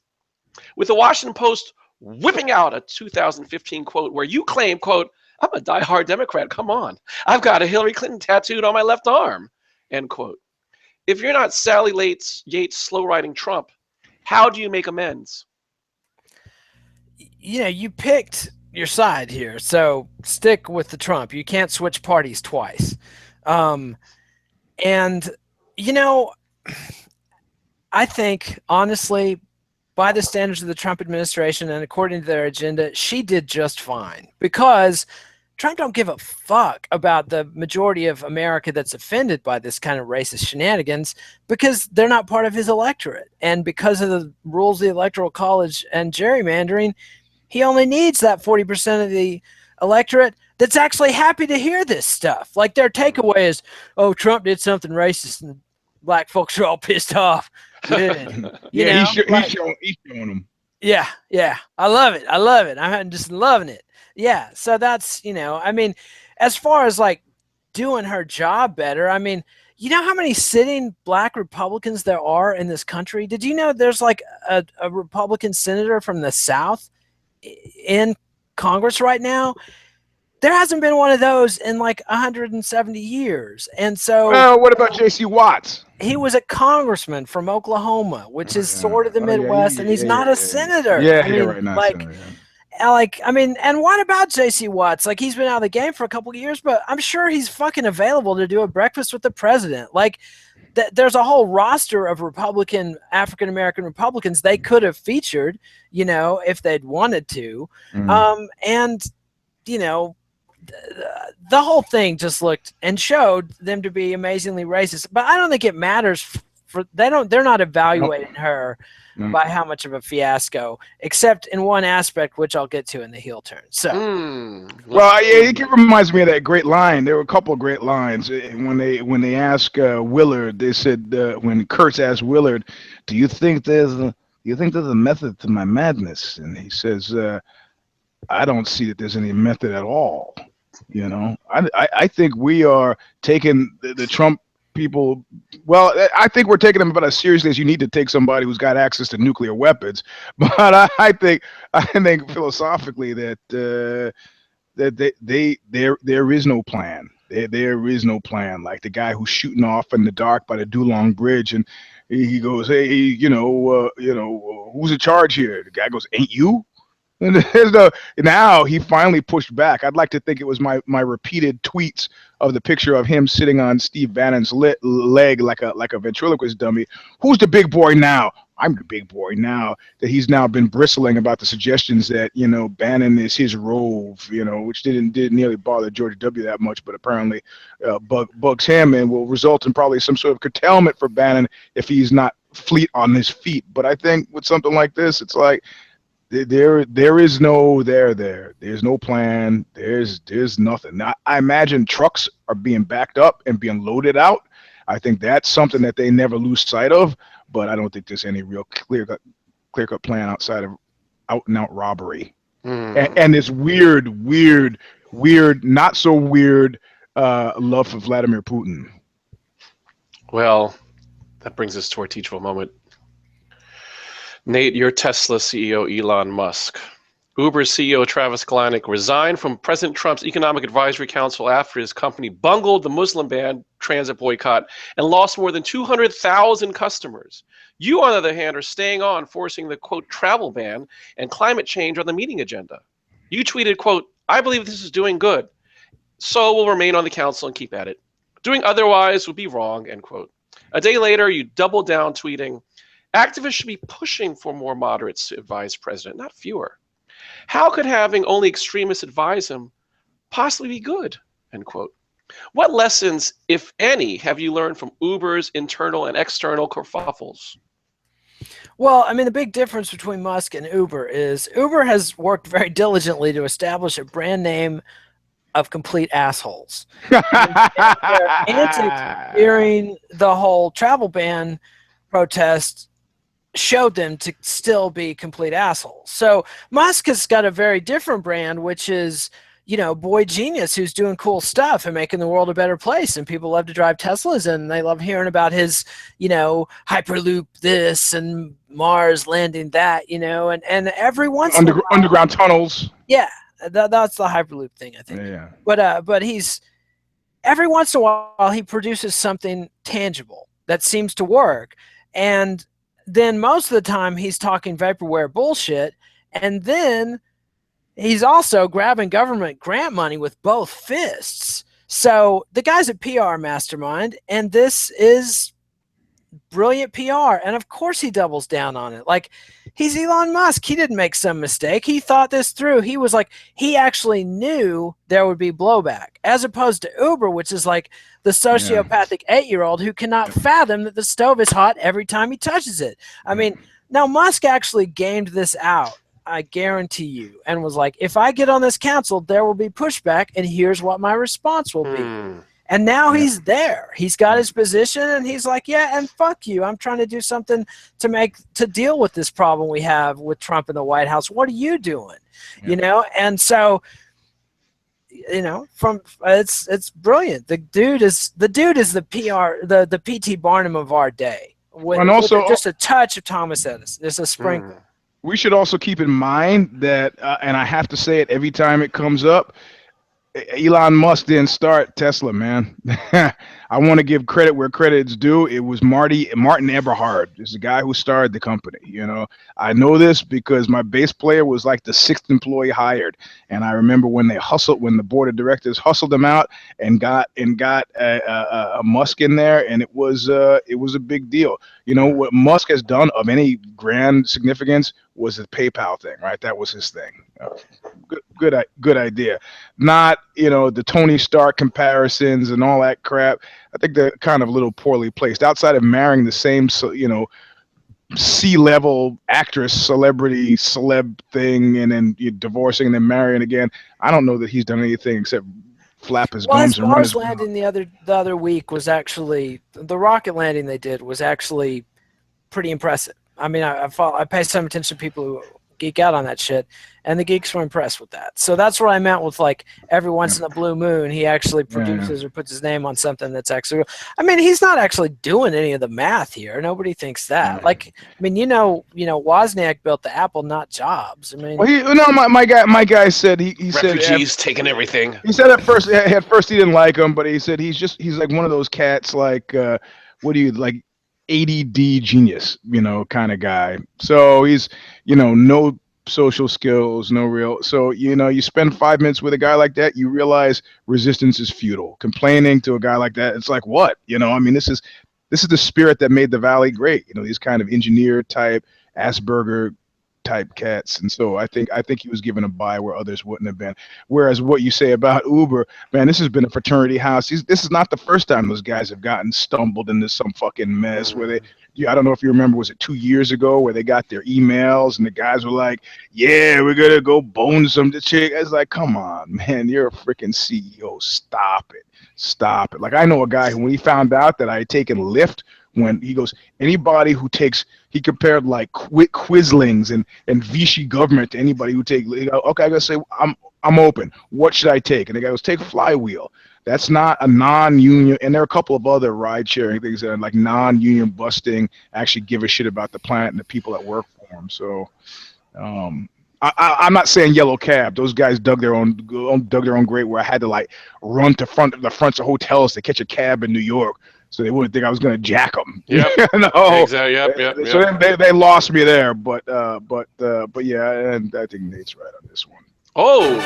With the Washington Post whipping out a 2015 quote where you claim, quote, I'm a diehard Democrat, come on. I've got a Hillary Clinton tattooed on my left arm, end quote. If you're not Sally Yates slow-riding Trump, how do you make amends? You picked your side here, so stick with the Trump. You can't switch parties twice. And, I think, honestly, by the standards of the Trump administration and according to their agenda, she did just fine, because Trump don't give a fuck about the majority of America that's offended by this kind of racist shenanigans, because they're not part of his electorate. And because of the rules of the Electoral College and gerrymandering, he only needs that 40% of the electorate that's actually happy to hear this stuff. Like, their takeaway is, oh, Trump did something racist and black folks are all pissed off. Good. He's showing them. Yeah. I love it. I'm just loving it. Yeah. So that's, I mean, as far as like doing her job better, I mean, you know how many sitting black Republicans there are in this country? Did you know there's like a Republican senator from the South in Congress right now? There hasn't been one of those in like 170 years. And so what about J.C. Watts? He was a congressman from Oklahoma, which is sort of the Midwest, and he's not a senator. And what about J.C. Watts? Like, he's been out of the game for a couple of years, but I'm sure he's fucking available to do a breakfast with the president. Like, there's a whole roster of African-American Republicans they could have featured, if they'd wanted to. The whole thing just looked and showed them to be amazingly racist. But I don't think it matters. They're not evaluating her by how much of a fiasco, except in one aspect, which I'll get to in the heel turn. So, it reminds me of that great line. There were a couple of great lines when they asked Willard. They said when Kurtz asked Willard, "Do you think there's a method to my madness?" And he says, "I don't see that there's any method at all." I think we are taking the Trump people. Well, I think we're taking them about as seriously as you need to take somebody who's got access to nuclear weapons. But I think philosophically that there is no plan. There is no plan. Like the guy who's shooting off in the dark by the Dulong Bridge, and he goes, "Hey, who's in charge here?" The guy goes, "Ain't you?" There's no, now he finally pushed back. I'd like to think it was my repeated tweets of the picture of him sitting on Steve Bannon's leg like a ventriloquist dummy. Who's the big boy now? I'm the big boy now. That he's now been bristling about the suggestions that Bannon is his rove, which didn't nearly bother George W. that much, but apparently bugs him and will result in probably some sort of curtailment for Bannon if he's not fleet on his feet. But I think with something like this, it's like, there is no there. There's no plan. There's nothing. Now, I imagine trucks are being backed up and being loaded out. I think that's something that they never lose sight of. But I don't think there's any real clear cut plan outside of out and out robbery and this weird, not so weird love for Vladimir Putin. Well, that brings us to our teachable moment. Nate, your Tesla CEO, Elon Musk. Uber CEO Travis Kalanick resigned from President Trump's Economic Advisory Council after his company bungled the Muslim ban transit boycott and lost more than 200,000 customers. You, on the other hand, are staying on, forcing the, quote, travel ban and climate change on the meeting agenda. You tweeted, quote, I believe this is doing good, so we'll remain on the council and keep at it. Doing otherwise would be wrong, end quote. A day later, you doubled down, tweeting, activists should be pushing for more moderates to advise president, not fewer. How could having only extremists advise him possibly be good, end quote. What lessons, if any, have you learned from Uber's internal and external kerfuffles? Well, I mean, the big difference between Musk and Uber is Uber has worked very diligently to establish a brand name of complete assholes. And their antics during the whole travel ban protest showed them to still be complete assholes. So Musk has got a very different brand, which is, boy genius who's doing cool stuff and making the world a better place. And people love to drive Teslas and they love hearing about his, Hyperloop this and Mars landing that, and every once in a while, underground tunnels. Yeah, that's the Hyperloop thing, I think. Yeah. But he's every once in a while he produces something tangible that seems to work. And then most of the time he's talking vaporware bullshit, and then he's also grabbing government grant money with both fists. So the guy's a PR mastermind, and this is brilliant PR. And of course he doubles down on it. Like, he's Elon Musk. He didn't make some mistake. He thought this through. He was like, he actually knew there would be blowback, as opposed to Uber, which is like the sociopathic 8-year-old who cannot fathom that the stove is hot every time he touches it. I mean, now Musk actually gamed this out, I guarantee you, and was like, if I get on this council, there will be pushback, and here's what my response will be. And now he's there. He's got his position, and he's like, yeah, and fuck you. I'm trying to do something to deal with this problem we have with Trump in the White House. What are you doing? And so, it's brilliant. The dude is the PR, the P.T. Barnum of our day. And also just a touch of Thomas Edison. There's a sprinkle. We should also keep in mind that, and I have to say it every time it comes up, Elon Musk didn't start Tesla, man. I want to give credit where credit is due. It was Martin Eberhard. This is the guy who started the company. I know this because my bass player was like the 6th employee hired, and I remember when the board of directors hustled him out and got a Musk in there, and it was a big deal. What Musk has done of any grand significance was the PayPal thing, right? That was his thing. Good idea. Not, the Tony Stark comparisons and all that crap. I think they're kind of a little poorly placed. Outside of marrying the same, C-level actress, celebrity, celeb thing, and then divorcing and then marrying again, I don't know that he's done anything except flap his gums and run his landing the other week was actually, the rocket landing they did was actually pretty impressive. I mean, I pay some attention to people who geek out on that shit, and the geeks were impressed with that. So that's what I meant with, like, every once in a blue moon he actually produces or puts his name on something that's actually real. I mean, he's not actually doing any of the math here. Nobody thinks that. Like, I mean, Wozniak built the Apple, not Jobs. I mean, well, my guy said he said refugees taking everything. He said at first he didn't like him, but he said he's like one of those cats, like what do you like, ADD genius, kind of guy. So he's, no social skills, no real. So, you spend 5 minutes with a guy like that, you realize resistance is futile. Complaining to a guy like that, it's like, what? I mean, this is the spirit that made the Valley great. These kind of engineer type, Asperger type cats. And so I think he was given a bye where others wouldn't have been. Whereas what you say about Uber, man, this has been a fraternity house. This is not the first time those guys have gotten stumbled into some fucking mess where they, I don't know if you remember, was it 2 years ago where they got their emails and the guys were like, yeah, we're going to go bone some chick. I was like, come on, man, you're a freaking CEO. Stop it. Stop it. Like, I know a guy who, when he found out that I had taken Lyft, when he goes, anybody who takes, he compared like Quizlings and Vichy government to anybody who take, okay, I gotta say, I'm open. What should I take? And the guy goes, take Flywheel. That's not a non-union, and there are a couple of other ride-sharing things that are like non-union busting, actually give a shit about the planet and the people that work for them. So, I'm not saying yellow cab. Those guys dug their own grave where I had to like run to the fronts of hotels to catch a cab in New York, so they wouldn't think I was going to jack them. Yeah, exactly. Yep. So they lost me there, but yeah, and I think Nate's right on this one. Oh,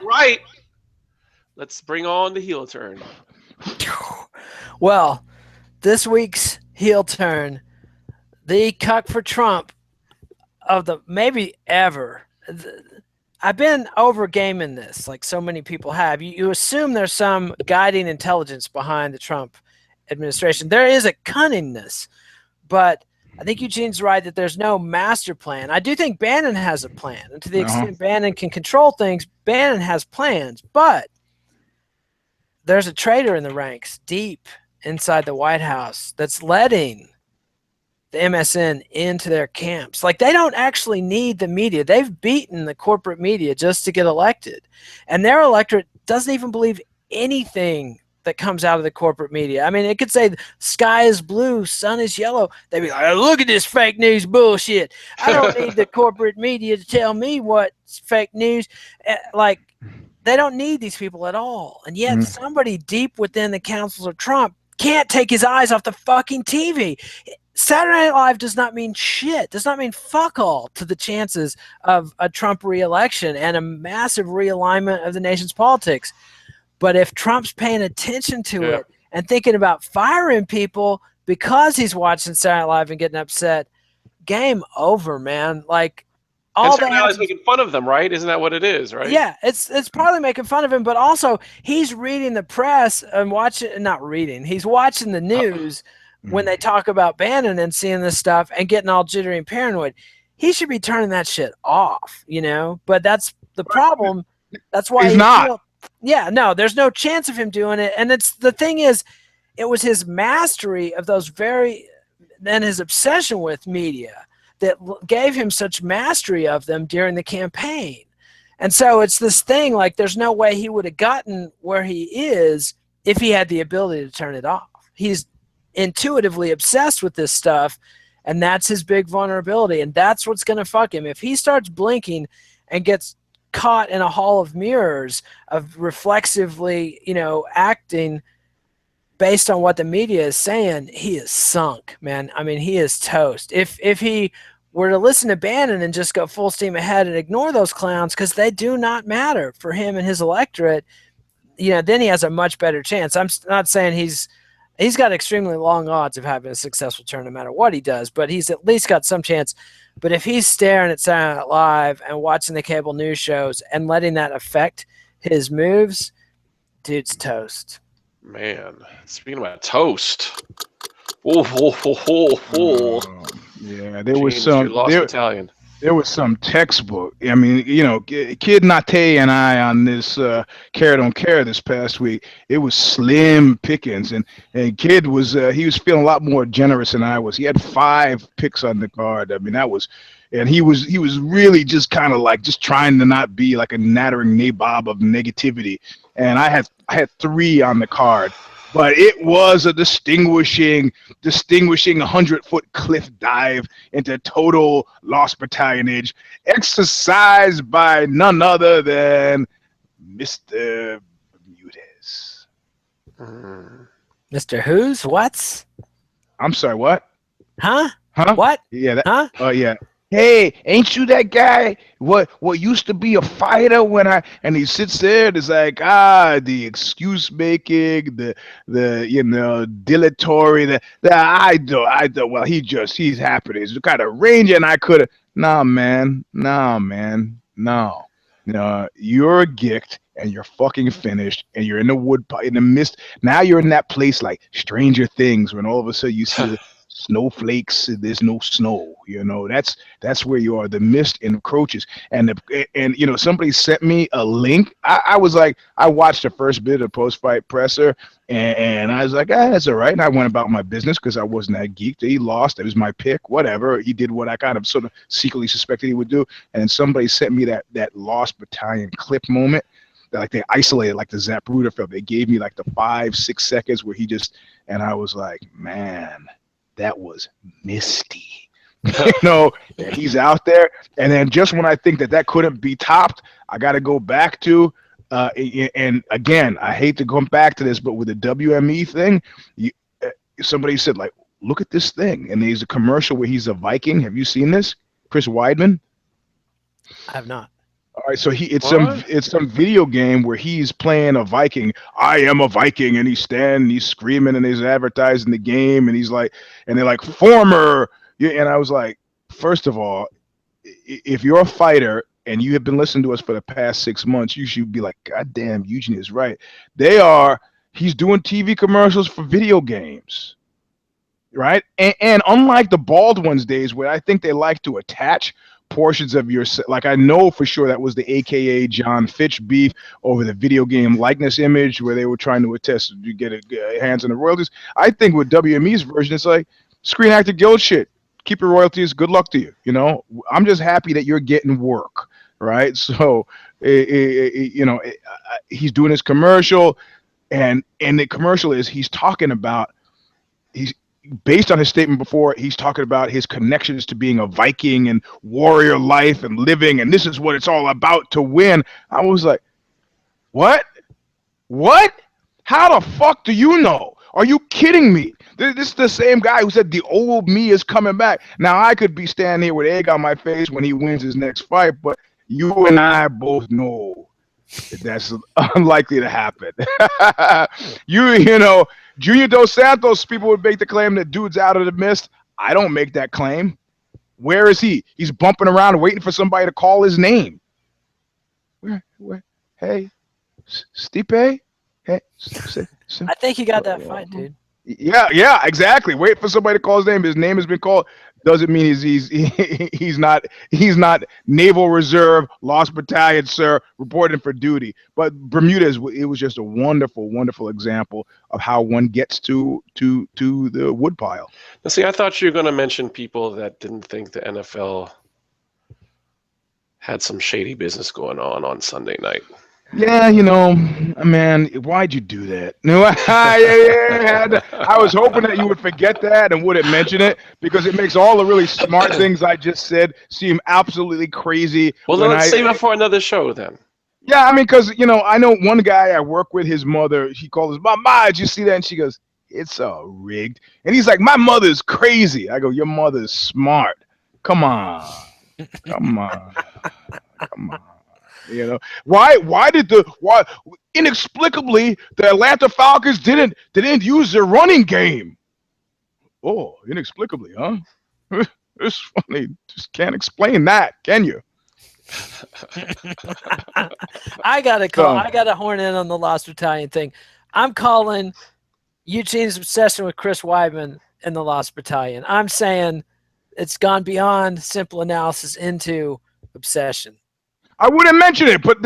right. Let's bring on the heel turn. Well, this week's heel turn, the cuck for Trump of the maybe ever. I've been over gaming this, like so many people have. You assume there's some guiding intelligence behind the Trump administration. There is a cunningness, but I think Eugene's right that there's no master plan. I do think Bannon has a plan, and to the extent Bannon can control things, Bannon has plans, but there's a traitor in the ranks deep inside the White House that's letting the MSN into their camps. Like, they don't actually need the media. They've beaten the corporate media just to get elected. And their electorate doesn't even believe anything that comes out of the corporate media. I mean, it could say sky is blue, sun is yellow. They'd be like, oh, look at this fake news bullshit. I don't need the corporate media to tell me what's fake news. Like, they don't need these people at all. And yet somebody deep within the councils of Trump can't take his eyes off the fucking TV. Saturday Night Live does not mean shit, does not mean fuck all to the chances of a Trump re-election and a massive realignment of the nation's politics. But if Trump's paying attention to it and thinking about firing people because he's watching Saturday Night Live and getting upset, game over, man. Like, all Saturday Night Live's making fun of them, right? Isn't that what it is, right? Yeah, it's partly making fun of him, but also he's reading the press and he's watching the news when they talk about Bannon and seeing this stuff and getting all jittery and paranoid. He should be turning that shit off, but that's the problem. That's why he's not. There's no chance of him doing it. And the thing is, it was his mastery of those and his obsession with media that gave him such mastery of them during the campaign. And so it's this thing, like, there's no way he would have gotten where he is if he had the ability to turn it off. He's intuitively obsessed with this stuff, and that's his big vulnerability, and that's what's going to fuck him. If he starts blinking and gets caught in a hall of mirrors of reflexively, acting based on what the media is saying, he is sunk, man. I mean, he is toast. If he were to listen to Bannon and just go full steam ahead and ignore those clowns because they do not matter for him and his electorate, then he has a much better chance. I'm not saying he's got extremely long odds of having a successful turn no matter what he does, but he's at least got some chance. But if he's staring at Saturday Night Live and watching the cable news shows and letting that affect his moves, dude's toast. Man, speaking about toast. Yeah, there was some battalion. There was some textbook. I mean, Kid Nate and I on this Care Don't Care this past week, it was slim pickings, and Kid was he was feeling a lot more generous than I was. He had 5 picks on the card. I mean, he was really just kind of like just trying to not be like a nattering nabob of negativity. And I had 3 on the card, but it was a distinguishing 100-foot cliff dive into total lost battalionage, exercised by none other than Mr. Bermudez. Mr. Who's? What's? I'm sorry, what? Huh? Huh? What? Yeah. Huh? Oh, yeah. hey, ain't you that guy? What used to be a fighter when I and he sits there and it's like the excuse making, the dilatory, the I do well he's happy. He's kind of range and I could have no. You're geeked and you're fucking finished and you're in the in the mist. Now you're in that place like Stranger Things when all of a sudden you see the snowflakes. There's no snow. That's where you are. The mist encroaches, and somebody sent me a link. I was like, I watched the first bit of post fight presser, and I was like, that's all right. And I went about my business because I wasn't that geeked. He lost. It was my pick. Whatever. He did what I kind of sort of secretly suspected he would do. And somebody sent me that Lost Battalion clip moment. That, like, they isolated like the Zapruder film. They gave me like the 5-6 seconds where he just, and I was like, man, that was misty. He's out there, and then just when I think that couldn't be topped, I got to go back to and again, I hate to come back to this, but with the WME thing, somebody said, like, look at this thing, and there's a commercial where he's a Viking. Have you seen this? Chris Weidman? I have not. All right, so it's some video game where he's playing a Viking. I am a Viking, and he's screaming, and he's advertising the game, and he's like, and they're like, former. And I was like, first of all, if you're a fighter and you have been listening to us for the past 6 months, you should be like, God damn, Eugene is right. He's doing TV commercials for video games, right? And unlike the bald ones days where I think they like to attach portions of your, like, I know for sure that was the AKA John Fitch beef over the video game likeness image where they were trying to attest to get hands on the royalties. I think with WME's version, it's like Screen Actor Guild shit. Keep your royalties. Good luck to you. I'm just happy that you're getting work, right? So, he's doing his commercial, and the commercial is he's based on his statement before, he's talking about his connections to being a Viking and warrior life and living, and this is what it's all about to win. I was like, what? How the fuck do you know? Are you kidding me? This is the same guy who said the old me is coming back. Now, I could be standing here with egg on my face when he wins his next fight, but you and I both know that's unlikely to happen. Junior Dos Santos, people would make the claim that dude's out of the mist. I don't make that claim. Where is he? He's bumping around waiting for somebody to call his name. Where? Hey, Stipe? Hey, I think he got that fight, dude. Yeah, exactly. Wait for somebody to call his name. His name has been called. Doesn't mean he's not Naval Reserve, Lost Battalion, sir, reporting for duty. But Bermuda, it was just a wonderful, wonderful example of how one gets to the woodpile. Now, see, I thought you were going to mention people that didn't think the NFL had some shady business going on Sunday night. Yeah, man, why'd you do that? No, I was hoping that you would forget that and wouldn't mention it because it makes all the really smart things I just said seem absolutely crazy. Well, let's save it for another show then. Yeah, I mean, because, I know one guy I work with, his mother, he calls us, Mama, did you see that? And she goes, it's rigged. And he's like, my mother's crazy. I go, your mother's smart. Come on. Why inexplicably the Atlanta Falcons didn't use their running game? Oh, inexplicably, huh? It's funny. Just can't explain that, can you? I gotta horn in on the Lost Battalion thing. I'm calling Eugene's obsession with Chris Weidman and the Lost Battalion. I'm saying it's gone beyond simple analysis into obsession. I wouldn't mention it, but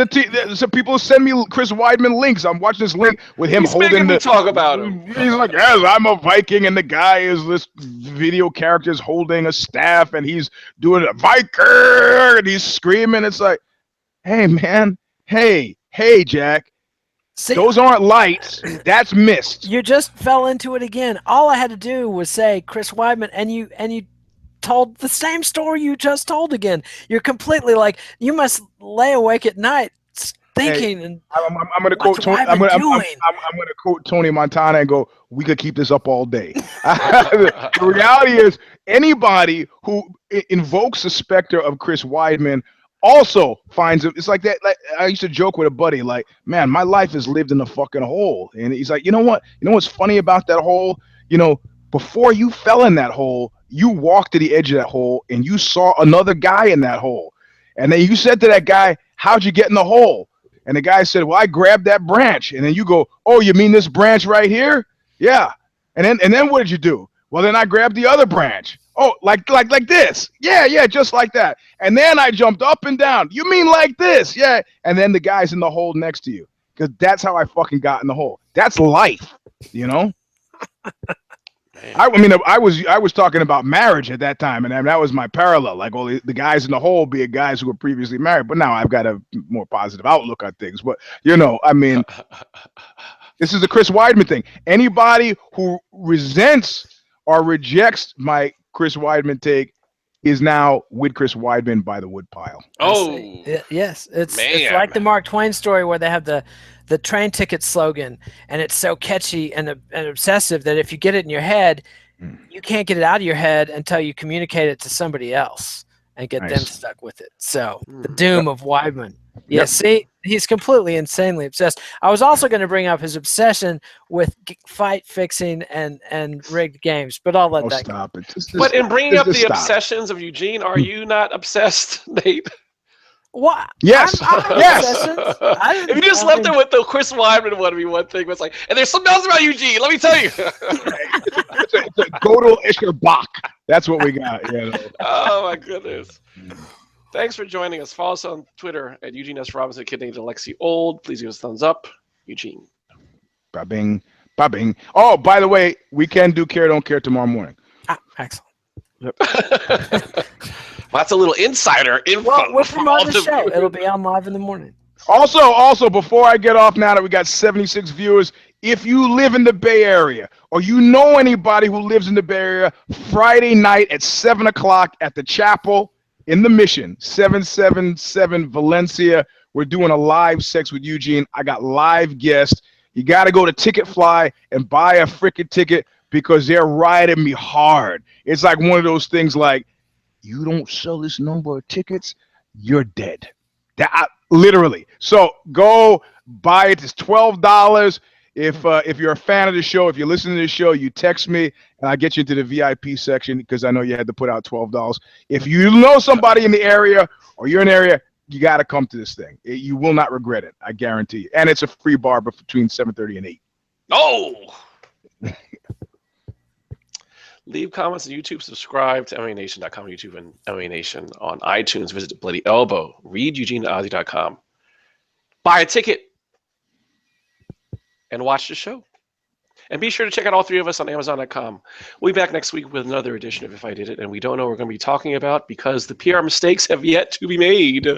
some people send me Chris Weidman links. I'm watching this link with him holding the talk about him. He's like, yes, I'm a Viking, and the guy is this video character is holding a staff, and he's doing a Viker, and he's screaming. It's like, hey, man, hey, Jack. See, those aren't lights. That's mist. You just fell into it again. All I had to do was say Chris Weidman, and you told the same story you just told again. You're completely like, you must lay awake at night thinking? And I'm going to quote Tony. I'm going to quote Tony Montana and go, "We could keep this up all day." The reality is, anybody who invokes the specter of Chris Weidman also finds it. It's like that. Like I used to joke with a buddy, like, "Man, my life is lived in a fucking hole." And he's like, "You know what? You know what's funny about that hole? You know, before you fell in that hole, you walked to the edge of that hole and you saw another guy in that hole, and then you said to that guy, 'How'd you get in the hole?' And the guy said, 'Well, I grabbed that branch.' And then you go, 'Oh, you mean this branch right here?' 'Yeah.' And then what did you do?' 'Well, then I grabbed the other branch.' 'Oh, like this?' 'Yeah, just like that.' 'And then I jumped up and down.' 'You mean like this?' 'Yeah.' And then the guy's in the hole next to you, because that's how I fucking got in the hole. That's life, you know." I mean, I was talking about marriage at that time, and that was my parallel. Like, all the guys in the hole being guys who were previously married, but now I've got a more positive outlook on things. But you know, I mean, this is the Chris Weidman thing. Anybody who resents or rejects my Chris Weidman take is now with Chris Weidman by the woodpile. Oh, yes, it's like the Mark Twain story where they have the train ticket slogan, and it's so catchy and obsessive that if you get it in your head, you can't get it out of your head until you communicate it to somebody else and get them stuck with it. So the doom of Weidman. Yeah, see, he's completely insanely obsessed. I was also going to bring up his obsession with fight fixing and rigged games, but I'll let that stop go. it. But in bringing up the obsessions of Eugene, are you not obsessed, Nate? What? Yes. Yes. If you just left it with the Chris Weidman one, it'd be one thing. But it's like, and there's something else about Eugene. Let me tell you. it's a Godel Ischer Bach. That's what we got. Yeah. Oh my goodness. Thanks for joining us. Follow us on Twitter at Eugene S. Robinson, kid named Alexi Old. Please give us a thumbs up. Eugene. Ba-bing. Ba-bing. Oh, by the way, we can do Care Don't Care tomorrow morning. Excellent. Yep. Well, that's a little insider info. Well, we'll promote the show. It'll be on live in the morning. Also, before I get off, now that we got 76 viewers, if you live in the Bay Area or you know anybody who lives in the Bay Area, Friday night at 7 o'clock at the Chapel in the Mission, 777 Valencia, we're doing a live Sex with Eugene. I got live guests. You got to go to Ticketfly and buy a freaking ticket because they're riding me hard. It's like one of those things like, you don't sell this number of tickets, you're dead. Literally. So go buy it. It's $12. If you're a fan of the show, if you're listening to the show, you text me and I get you into the VIP section because I know you had to put out $12. If you know somebody in the area or you're in the area, you got to come to this thing. You will not regret it. I guarantee you. And it's a free bar between 7:30 and 8. Oh. Leave comments on YouTube. Subscribe to MMANation.com, YouTube, and MMA Nation on iTunes. Visit Bloody Elbow. Read EugeneOzzy.com. Buy a ticket and watch the show. And be sure to check out all three of us on Amazon.com. We'll be back next week with another edition of If I Did It, and we don't know what we're going to be talking about because the PR mistakes have yet to be made.